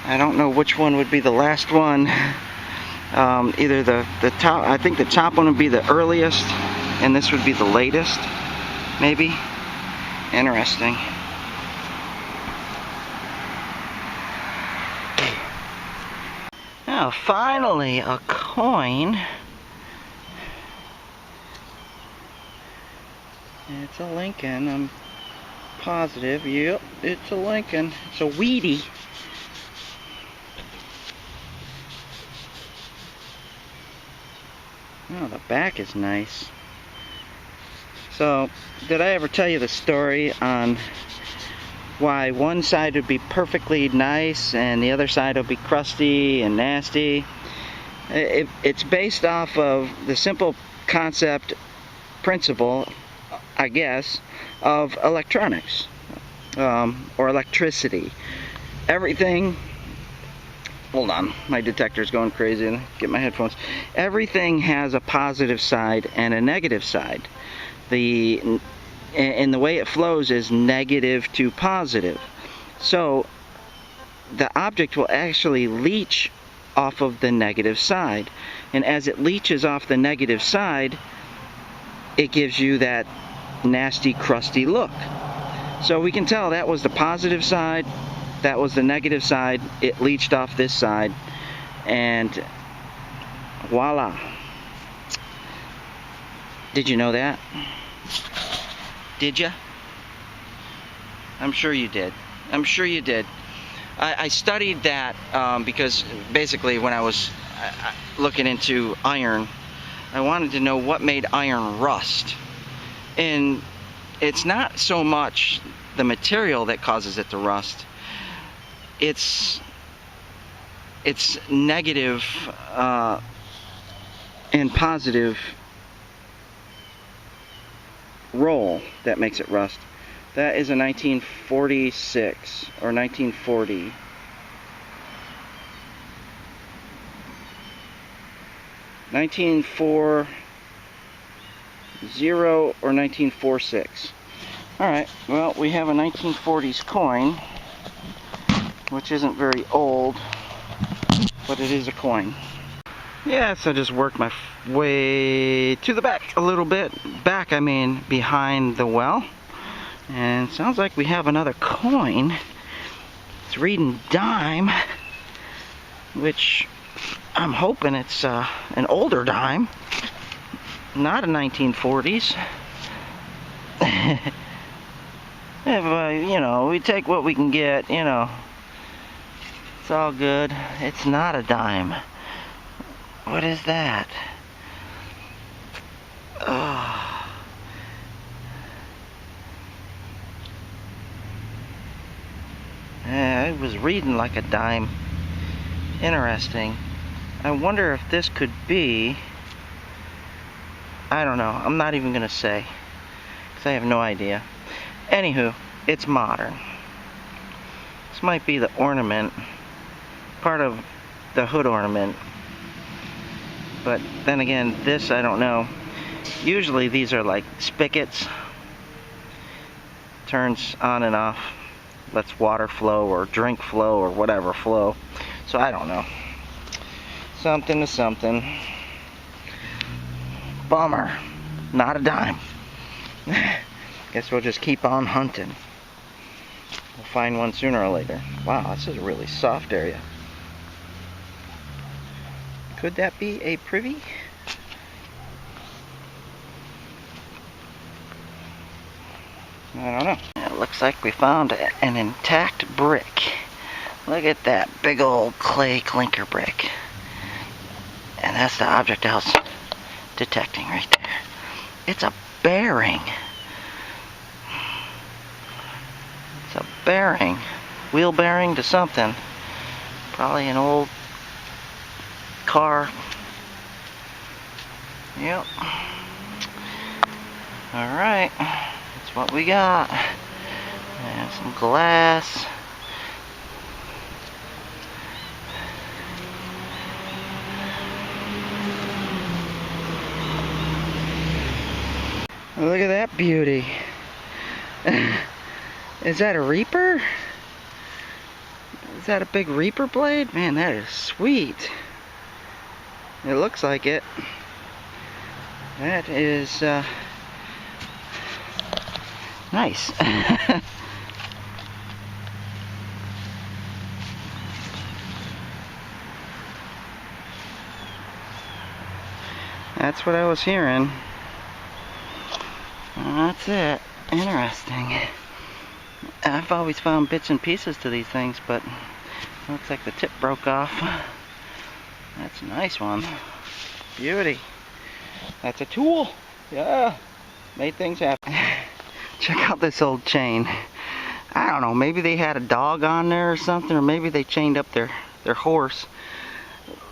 I don't know which one would be the last one. Either the top, I think the top one would be the earliest, and this would be the latest, maybe. Interesting. Now, finally, a coin. It's a Lincoln, I'm positive. Yep, it's a Lincoln. It's a weedy. Oh, the back is nice. So, did I ever tell you the story on why one side would be perfectly nice and the other side would be crusty and nasty? It's based off of the simple principle, I guess, of electronics, or electricity. Everything, hold on, my detector's going crazy, get my headphones. Everything has a positive side and a negative side. And the way it flows is negative to positive. So the object will actually leach off of the negative side, and as it leaches off the negative side, it gives you that nasty, crusty look. So we can tell that was the positive side, that was the negative side. It leached off this side, and voila. Did you know that? Did you? I'm sure you did. I'm sure you did. I studied that because basically when I was looking into iron, I wanted to know what made iron rust. And it's not so much the material that causes it to rust. It's negative and positive roll that makes it rust. That is a 1946 or 1940. $1940 or 1946. Alright, well, we have a 1940s coin, which isn't very old, but it is a coin. Yeah, so just work my way to the back a little bit. Back, I mean behind the well. And it sounds like we have another coin. It's reading dime, which I'm hoping it's an older dime, not a 1940s. If, you know, we take what we can get, you know, it's all good. It's not a dime. What is that? Oh. Yeah, it was reading like a dime. Interesting. I wonder if this could be... I don't know. I'm not even going to say, because I have no idea. Anywho, it's modern. This might be the ornament, part of the hood ornament. But then again, this I don't know. Usually these are like spigots. Turns on and off. Lets water flow or drink flow or whatever flow. So I don't know. Something to something. Bummer. Not a dime. Guess we'll just keep on hunting. We'll find one sooner or later. Wow, this is a really soft area. Could that be a privy? I don't know. It looks like we found an intact brick. Look at that big old clay clinker brick. And that's the object I was detecting right there. It's a bearing. It's a bearing. Wheel bearing to something. Probably an old car. Yep. Alright. That's what we got. And some glass. Look at that beauty. Is that a reaper? Is that a big reaper blade? Man, that is sweet. It looks like it. That is nice. That's what I was hearing. That's it. Interesting. I've always found bits and pieces to these things, but it looks like the tip broke off. That's a nice one. Beauty. That's a tool. Yeah. Made things happen. Check out this old chain. I don't know, maybe they had a dog on there or something, or maybe they chained up their horse.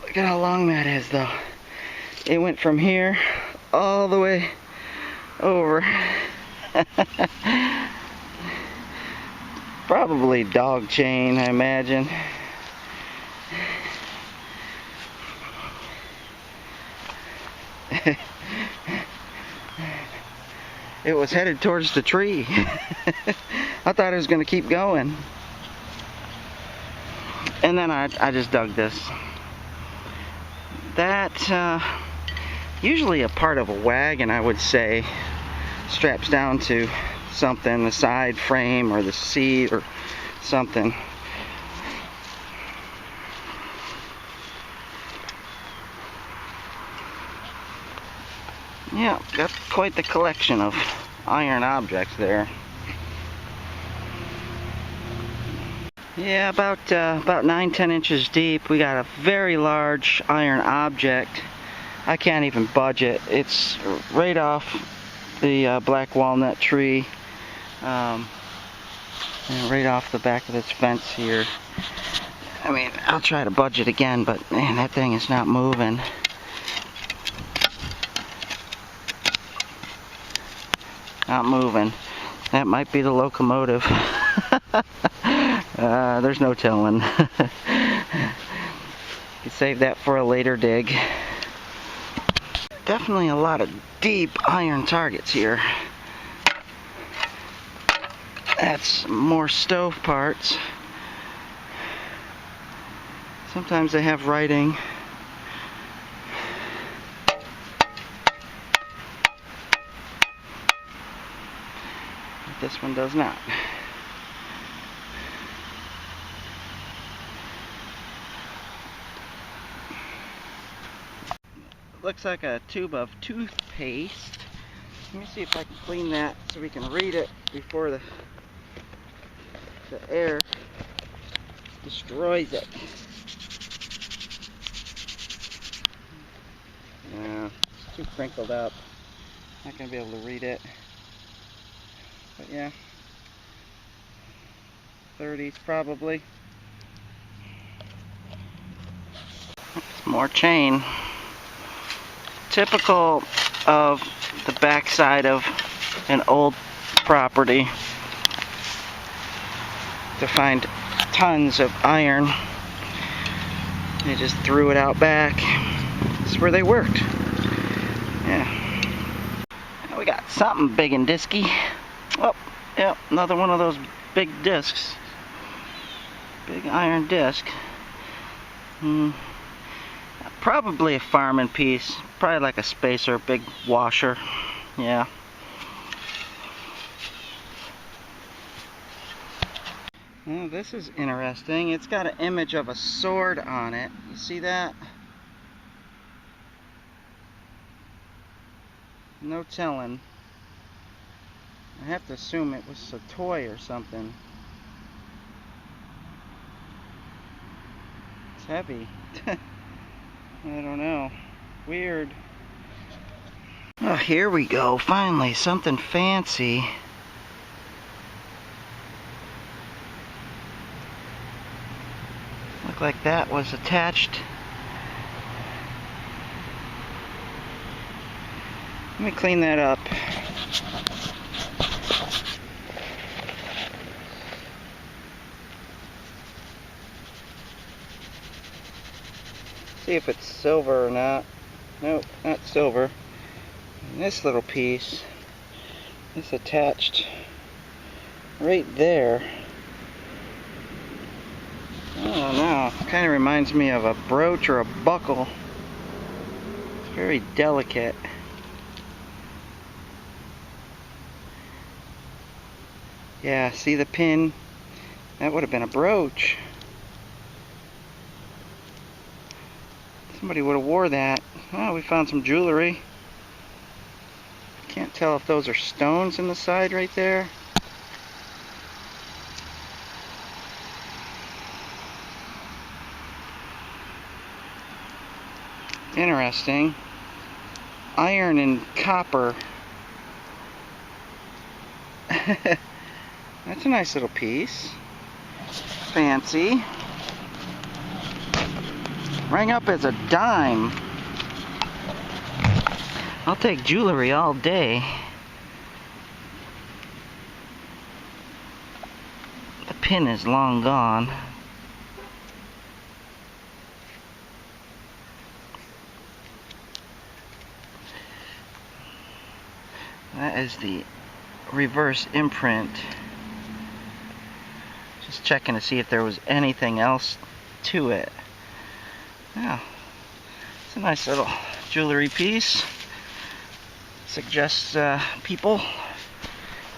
Look at how long that is, though. It went from here all the way over. Probably dog chain, I imagine. It was headed towards the tree. I thought it was going to keep going. And then I just dug this. That usually a part of a wagon, I would say, straps down to something, the side frame or the seat or something. Yeah, got quite the collection of iron objects there. Yeah, about 9-10 inches deep. We got a very large iron object. I can't even budge it. It's right off the black walnut tree, and right off the back of this fence here. I mean, I'll try to budge it again, but man, that thing is not moving. Not moving. That might be the locomotive. There's no telling. You save that for a later dig. Definitely a lot of deep iron targets here. That's more stove parts. Sometimes they have writing. But this one does not. looks like a tube of toothpaste. Let me see if I can clean that so we can read it before the air destroys it. Yeah, it's too crinkled up. Not gonna be able to read it. But yeah, 30s probably. Some more chain. Typical of the backside of an old property to find tons of iron. They just threw it out back. That's where they worked. Yeah. We got something big and disky. Oh, yeah, another one of those big discs. Big iron disc. Probably a farming piece. Probably like a spacer, big washer. Yeah. Well, this is interesting. It's got an image of a sword on it. You see that? No telling. I have to assume it was a toy or something. It's heavy. I don't know. Weird. Oh, here we go. Finally, something fancy. Looked like that was attached. Let me clean that up. See if it's silver or not. Nope, not silver. And this little piece is attached right there. I don't know. Kind of reminds me of a brooch or a buckle. It's very delicate. Yeah, see the pin? That would have been a brooch. Somebody would have wore that. Oh, we found some jewelry. Can't tell if those are stones in the side right there. Interesting. Iron and copper. That's a nice little piece. Fancy. Rang up as a dime. I'll take jewelry all day. The pin is long gone. That is the reverse imprint. Just checking to see if there was anything else to it. Yeah, it's a nice little jewelry piece. Suggests people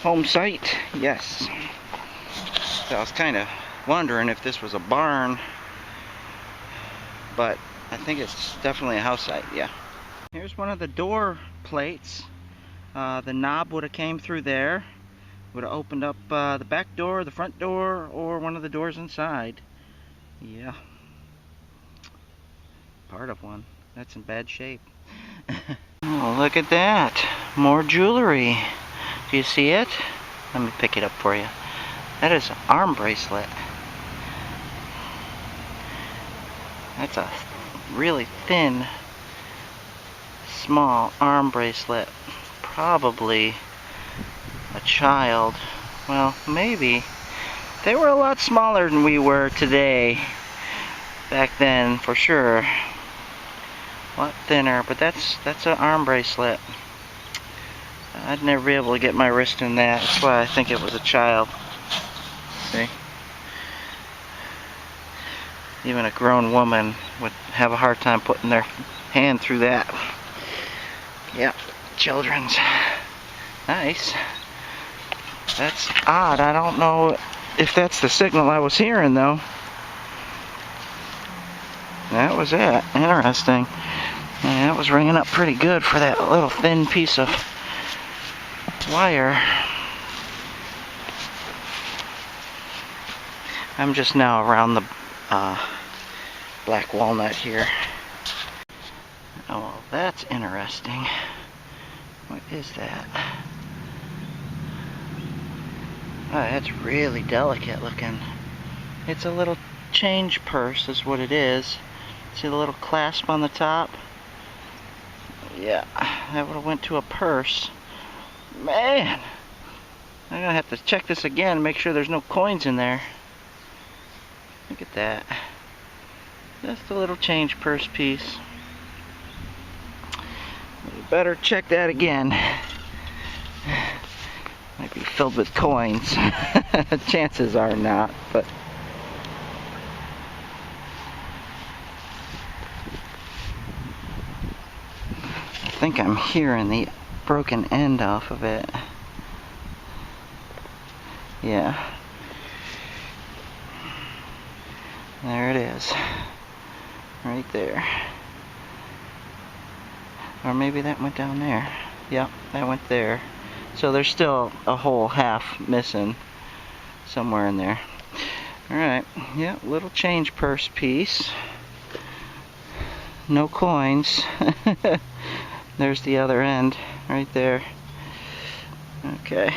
home site. Yes. So I was kind of wondering if this was a barn, but I think it's definitely a house site. Yeah. Here's one of the door plates. The knob would have came through there. Would have opened up the back door, the front door, or one of the doors inside. Yeah. Part of one. That's in bad shape. Oh, look at that. More jewelry. Do you see it? Let me pick it up for you. That is an arm bracelet. That's a really thin, small arm bracelet. Probably a child. Well, maybe. They were a lot smaller than we were today. Back then, for sure. A lot thinner, but that's an arm bracelet. I'd never be able to get my wrist in that. That's why I think it was a child. See? Even a grown woman would have a hard time putting their hand through that. Yep, children's. Nice. That's odd. I don't know if that's the signal I was hearing, though. That was it. Interesting. And that was ringing up pretty good for that little thin piece of wire. I'm just now around the black walnut here. Oh, well, that's interesting. What is that? Oh, that's really delicate looking. It's a little change purse is what it is. See the little clasp on the top? Yeah, that would have went to a purse. Man! I'm gonna have to check this again and make sure there's no coins in there. Look at that. Just a little change purse piece. You better check that again. Might be filled with coins. Chances are not, but I think I'm hearing the broken end off of it. Yeah. There it is. Right there. Or maybe that went down there. Yep, that went there. So there's still a whole half missing somewhere in there. Alright, yeah, little change purse piece. No coins. There's the other end right there. Okay.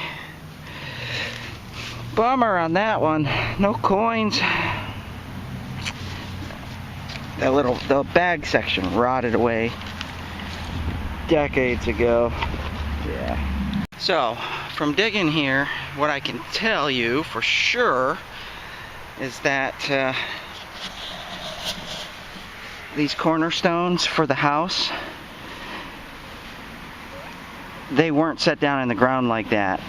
Bummer on that one. No coins. The bag section rotted away decades ago. Yeah. So, from digging here, what I can tell you for sure is that these cornerstones for the house, they weren't set down in the ground like that.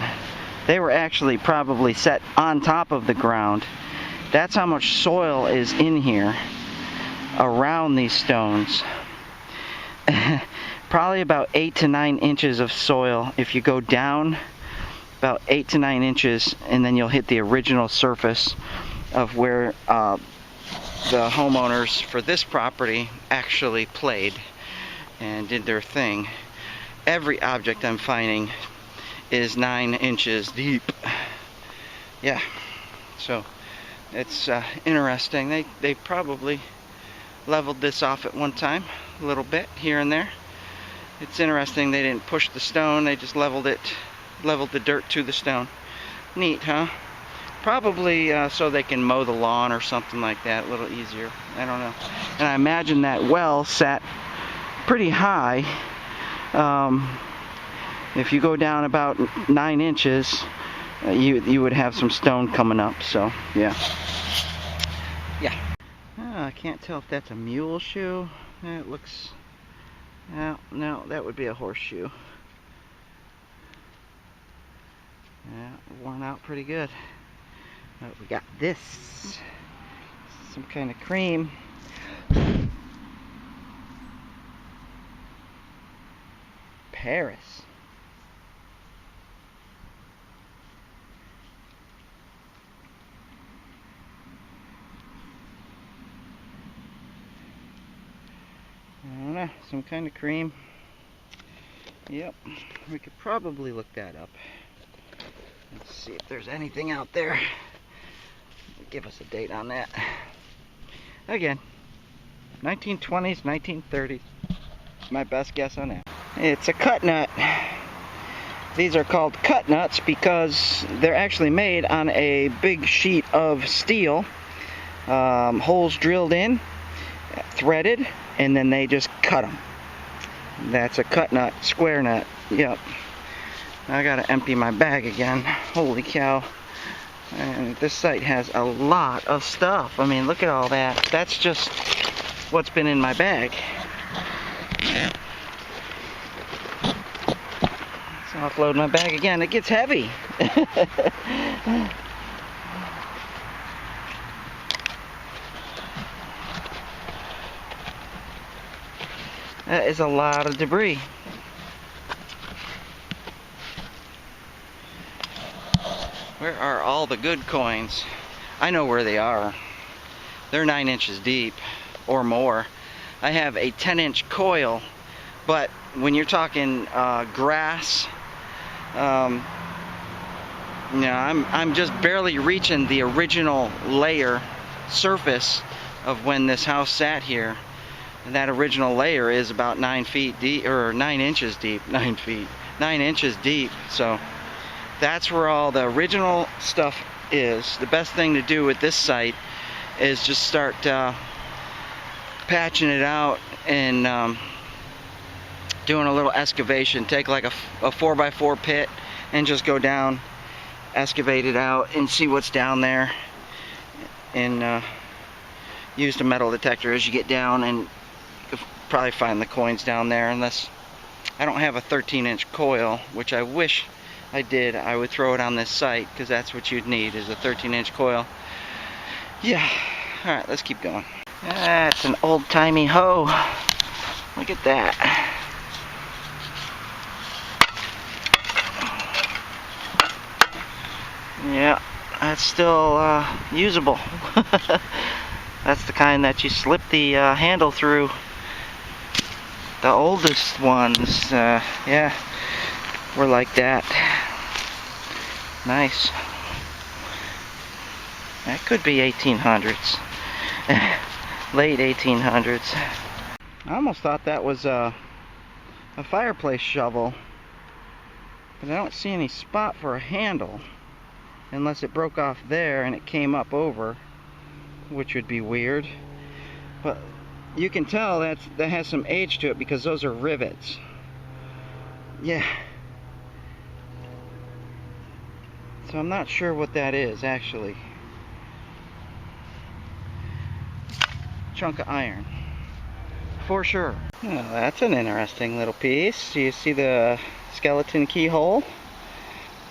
They were actually probably set on top of the ground. That's how much soil is in here around these stones. Probably about 8 to 9 inches of soil. If you go down about 8 to 9 inches, and then you'll hit the original surface of where the homeowners for this property actually played and did their thing. Every object I'm finding is 9 inches deep. Yeah, so it's interesting. They probably leveled this off at one time, a little bit here and there. It's interesting they didn't push the stone, they just leveled the dirt to the stone. Neat, huh? Probably so they can mow the lawn or something like that a little easier. I don't know. And I imagine that well sat pretty high. If you go down about 9 inches, you would have some stone coming up. So yeah. I can't tell if that's a mule shoe. It looks. No, that would be a horseshoe. Yeah, worn out pretty good. We got this. Some kind of cream. Paris. I don't know, some kind of cream. Yep, we could probably look that up. Let's see if there's anything out there. Give us a date on that. Again, 1920s, 1930s. My best guess on that. It's a cut nut. These are called cut nuts because they're actually made on a big sheet of steel. Holes drilled in, threaded, and then they just cut them. That's a cut nut, square nut. Yep. I gotta empty my bag again. Holy cow. And this site has a lot of stuff. I mean, look at all that. That's just what's been in my bag. Let's offload my bag again. It gets heavy. That is a lot of debris. Where are all the good coins? I know where they are. They're 9 inches deep or more. I have a 10-inch coil, but when you're talking grass, you know, I'm just barely reaching the original layer surface of when this house sat here. And that original layer is about 9 feet deep, or 9 inches deep. 9 feet, 9 inches deep. So that's where all the original stuff is. The best thing to do with this site is just start patching it out and doing a little excavation. Take like a 4x4 pit and just go down, excavate it out, and see what's down there. And use the metal detector as you get down, and you'll probably find the coins down there. Unless I don't have a 13-inch coil, which I wish I did. I would throw it on this site, because that's what you'd need, is a 13-inch coil. Yeah. Alright, let's keep going. That's an old timey hoe. Look at that. Yeah, that's still usable. That's the kind that you slip the handle through. The oldest ones, yeah, were like that. Nice. That could be 1800s. Late 1800s. I almost thought that was a fireplace shovel, but I don't see any spot for a handle, unless it broke off there and it came up over, which would be weird. But you can tell that has some age to it, because those are rivets. Yeah. So I'm not sure what that is actually. Chunk of iron, for sure. Oh, that's an interesting little piece. You see the skeleton keyhole?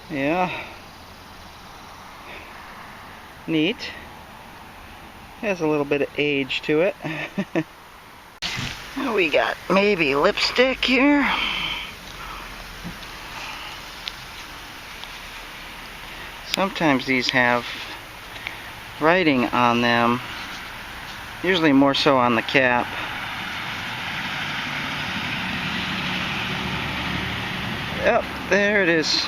Yeah. Neat. Has a little bit of age to it. We got maybe lipstick here. Sometimes these have writing on them. Usually more so on the cap. Yep, there it is.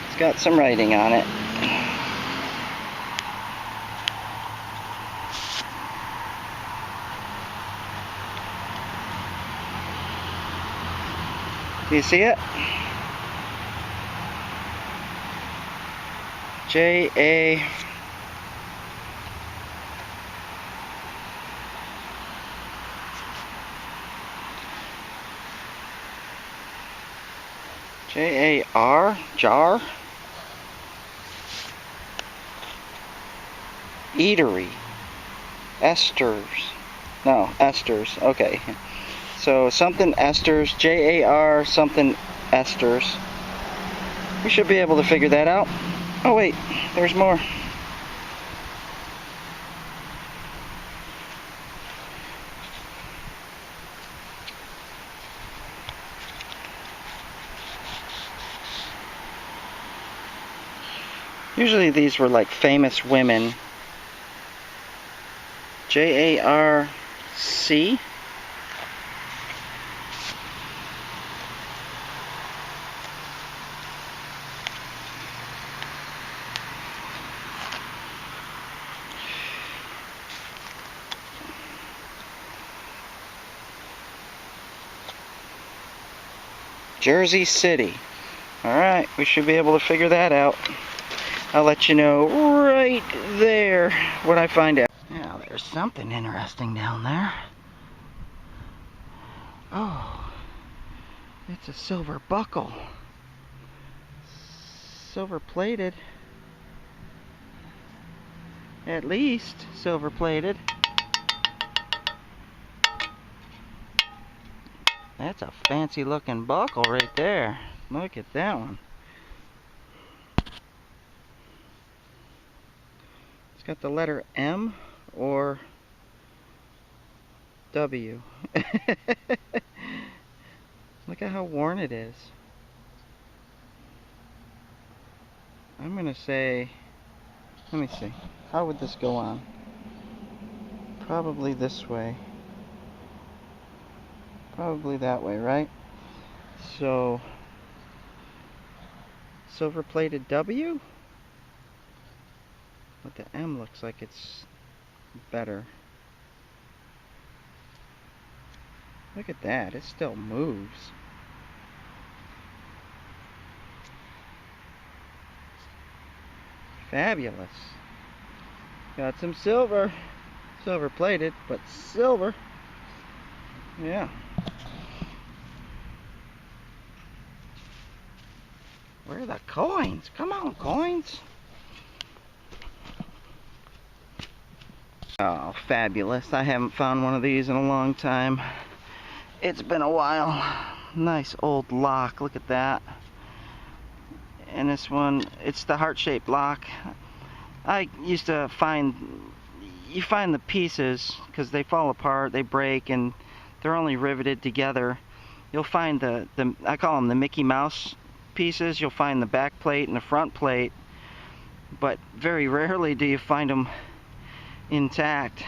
It's got some writing on it. Do you see it? J-A... J-A-R? Jar? Eatery. Esters. No, esters. Okay. So something esters. J-A-R something esters. We should be able to figure that out. Oh wait, there's more. Usually these were like famous women. J-A-R-C? Jersey City. Alright, we should be able to figure that out. I'll let you know right there what I find out. Now, there's something interesting down there. Oh, it's a silver buckle. Silver plated. At least silver plated. That's a fancy looking buckle right there. Look at that one. It's got the letter M or W. Look at how worn it is. I'm gonna say, let me see, how would this go on? Probably this way. Probably that way, right? So, silver plated W? But the M looks like it's better. Look at that, it still moves. Fabulous. Got some silver. Silver plated, but silver. Yeah. Where are the coins? Come on, coins. Oh, fabulous. I haven't found one of these in a long time. It's been a while. Nice old lock. Look at that. And this one, it's the heart-shaped lock. I used to find, you find the pieces because they fall apart, they break, and they're only riveted together. You'll find the I call them the Mickey Mouse pieces. You'll find the back plate and the front plate, but very rarely do you find them intact.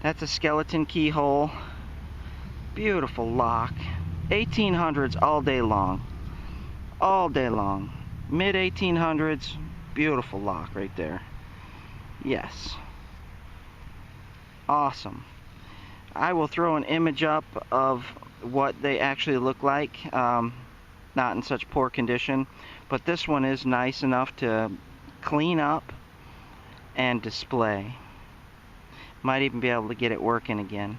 That's a skeleton keyhole. Beautiful lock. 1800s all day long. All day long. Mid 1800s. Beautiful lock right there. Yes. Awesome. I will throw an image up of what they actually look like. Not in such poor condition. But this one is nice enough to clean up and display. Might even be able to get it working again.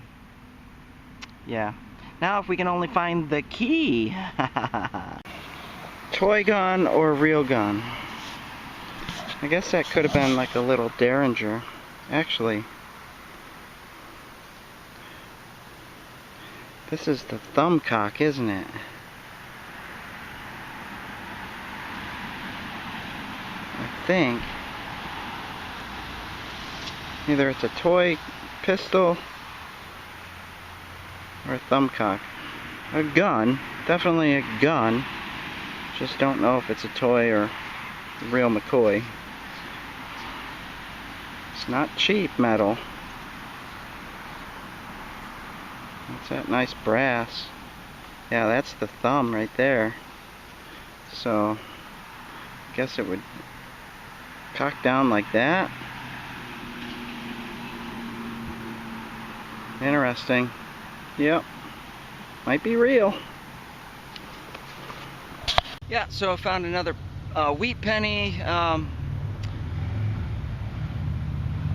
Yeah. Now if we can only find the key. Toy gun or real gun? I guess that could have been like a little derringer. Actually, this is the thumbcock, isn't it? I think. Either it's a toy pistol or a thumbcock. A gun. Definitely a gun. Just don't know if it's a toy or real McCoy. It's not cheap metal. What's that nice brass? Yeah, that's the thumb right there. So, I guess it would cock down like that. Interesting. Yep. Might be real. Yeah, so I found another wheat penny.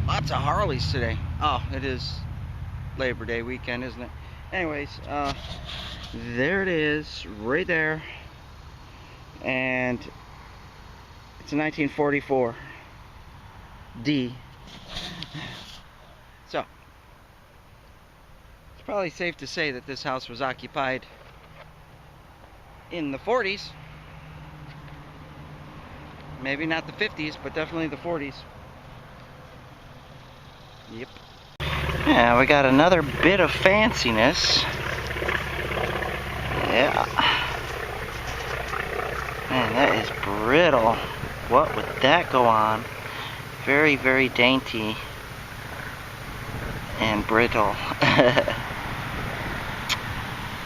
Lots of Harleys today. Oh, it is Labor Day weekend, isn't it? Anyways, there it is, right there. And it's a 1944 D. So, it's probably safe to say that this house was occupied in the 40s. Maybe not the 50s, but definitely the 40s. Yep. Yeah, we got another bit of fanciness. Yeah. Man, that is brittle. What would that go on? Very, very dainty and brittle.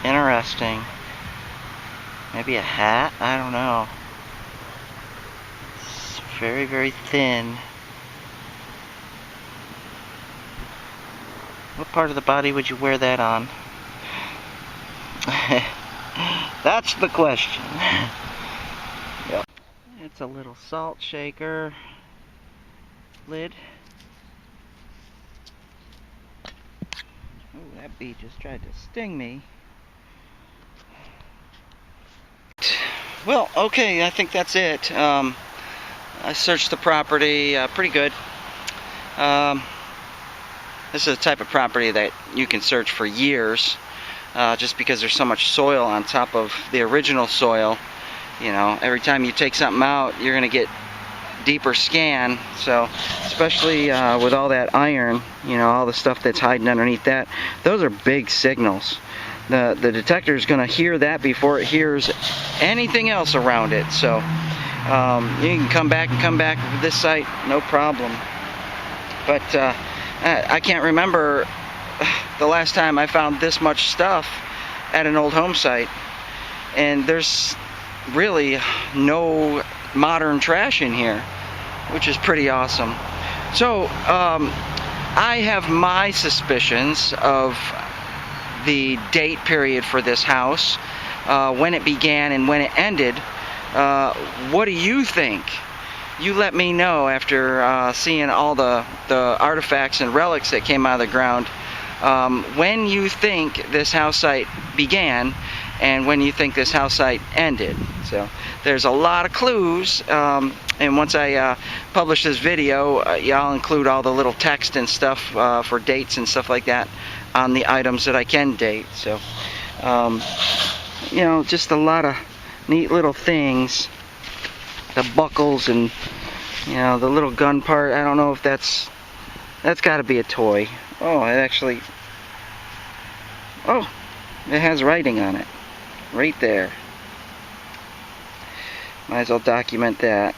Interesting. Maybe a hat? I don't know. It's very, very thin. What part of the body would you wear that on? That's the question. Yep. It's a little salt shaker lid. Oh, that bee just tried to sting me. Well, okay, I think that's it. I searched the property pretty good. This is the type of property that you can search for years, just because there's so much soil on top of the original soil. You know, every time you take something out, you're going to get deeper scan. So, especially with all that iron, you know, all the stuff that's hiding underneath that, those are big signals. The detector is going to hear that before it hears anything else around it. So, you can come back with this site, no problem. But I can't remember the last time I found this much stuff at an old home site, and there's really no modern trash in here, which is pretty awesome. So I have my suspicions of the date period for this house, when it began and when it ended. What do you think? You let me know after seeing all the artifacts and relics that came out of the ground, when you think this house site began and when you think this house site ended. So there's a lot of clues, and once I publish this video, I'll include all the little text and stuff for dates and stuff like that on the items that I can date. So you know, just a lot of neat little things. The buckles and, you know, the little gun part. I don't know if that's got to be a toy. Oh, it actually, oh, it has writing on it right there. Might as well document that.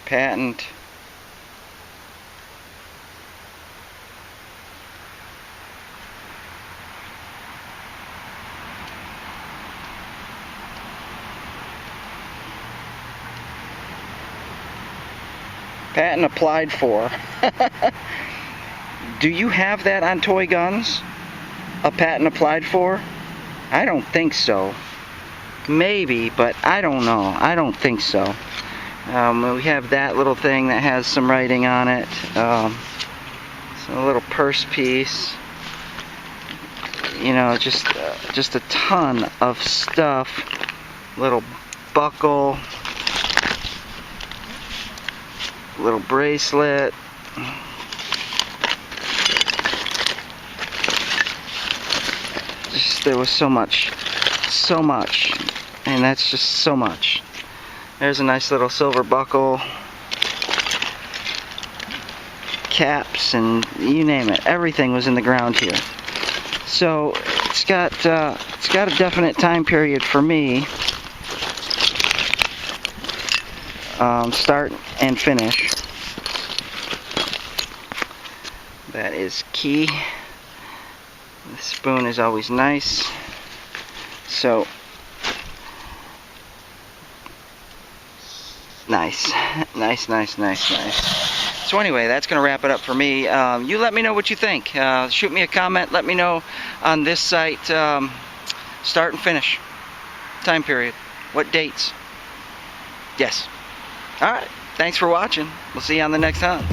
Patent. Patent applied for. Do you have that on toy guns? A patent applied for? I don't think so. Maybe, but I don't know. I don't think so. We have that little thing that has some writing on it. So a little purse piece. You know, just a ton of stuff. Little buckle. Little bracelet. There was so much, and that's just so much. There's a nice little silver buckle, caps, and you name it. Everything was in the ground here. So it's got a definite time period for me. Start and finish. That is key. The spoon is always nice. So nice. So anyway, that's gonna wrap it up for me. You let me know what you think. Shoot me a comment. Let me know on this site, start and finish, time period, what dates. Yes. Alright, thanks for watching. We'll see you on the next hunt.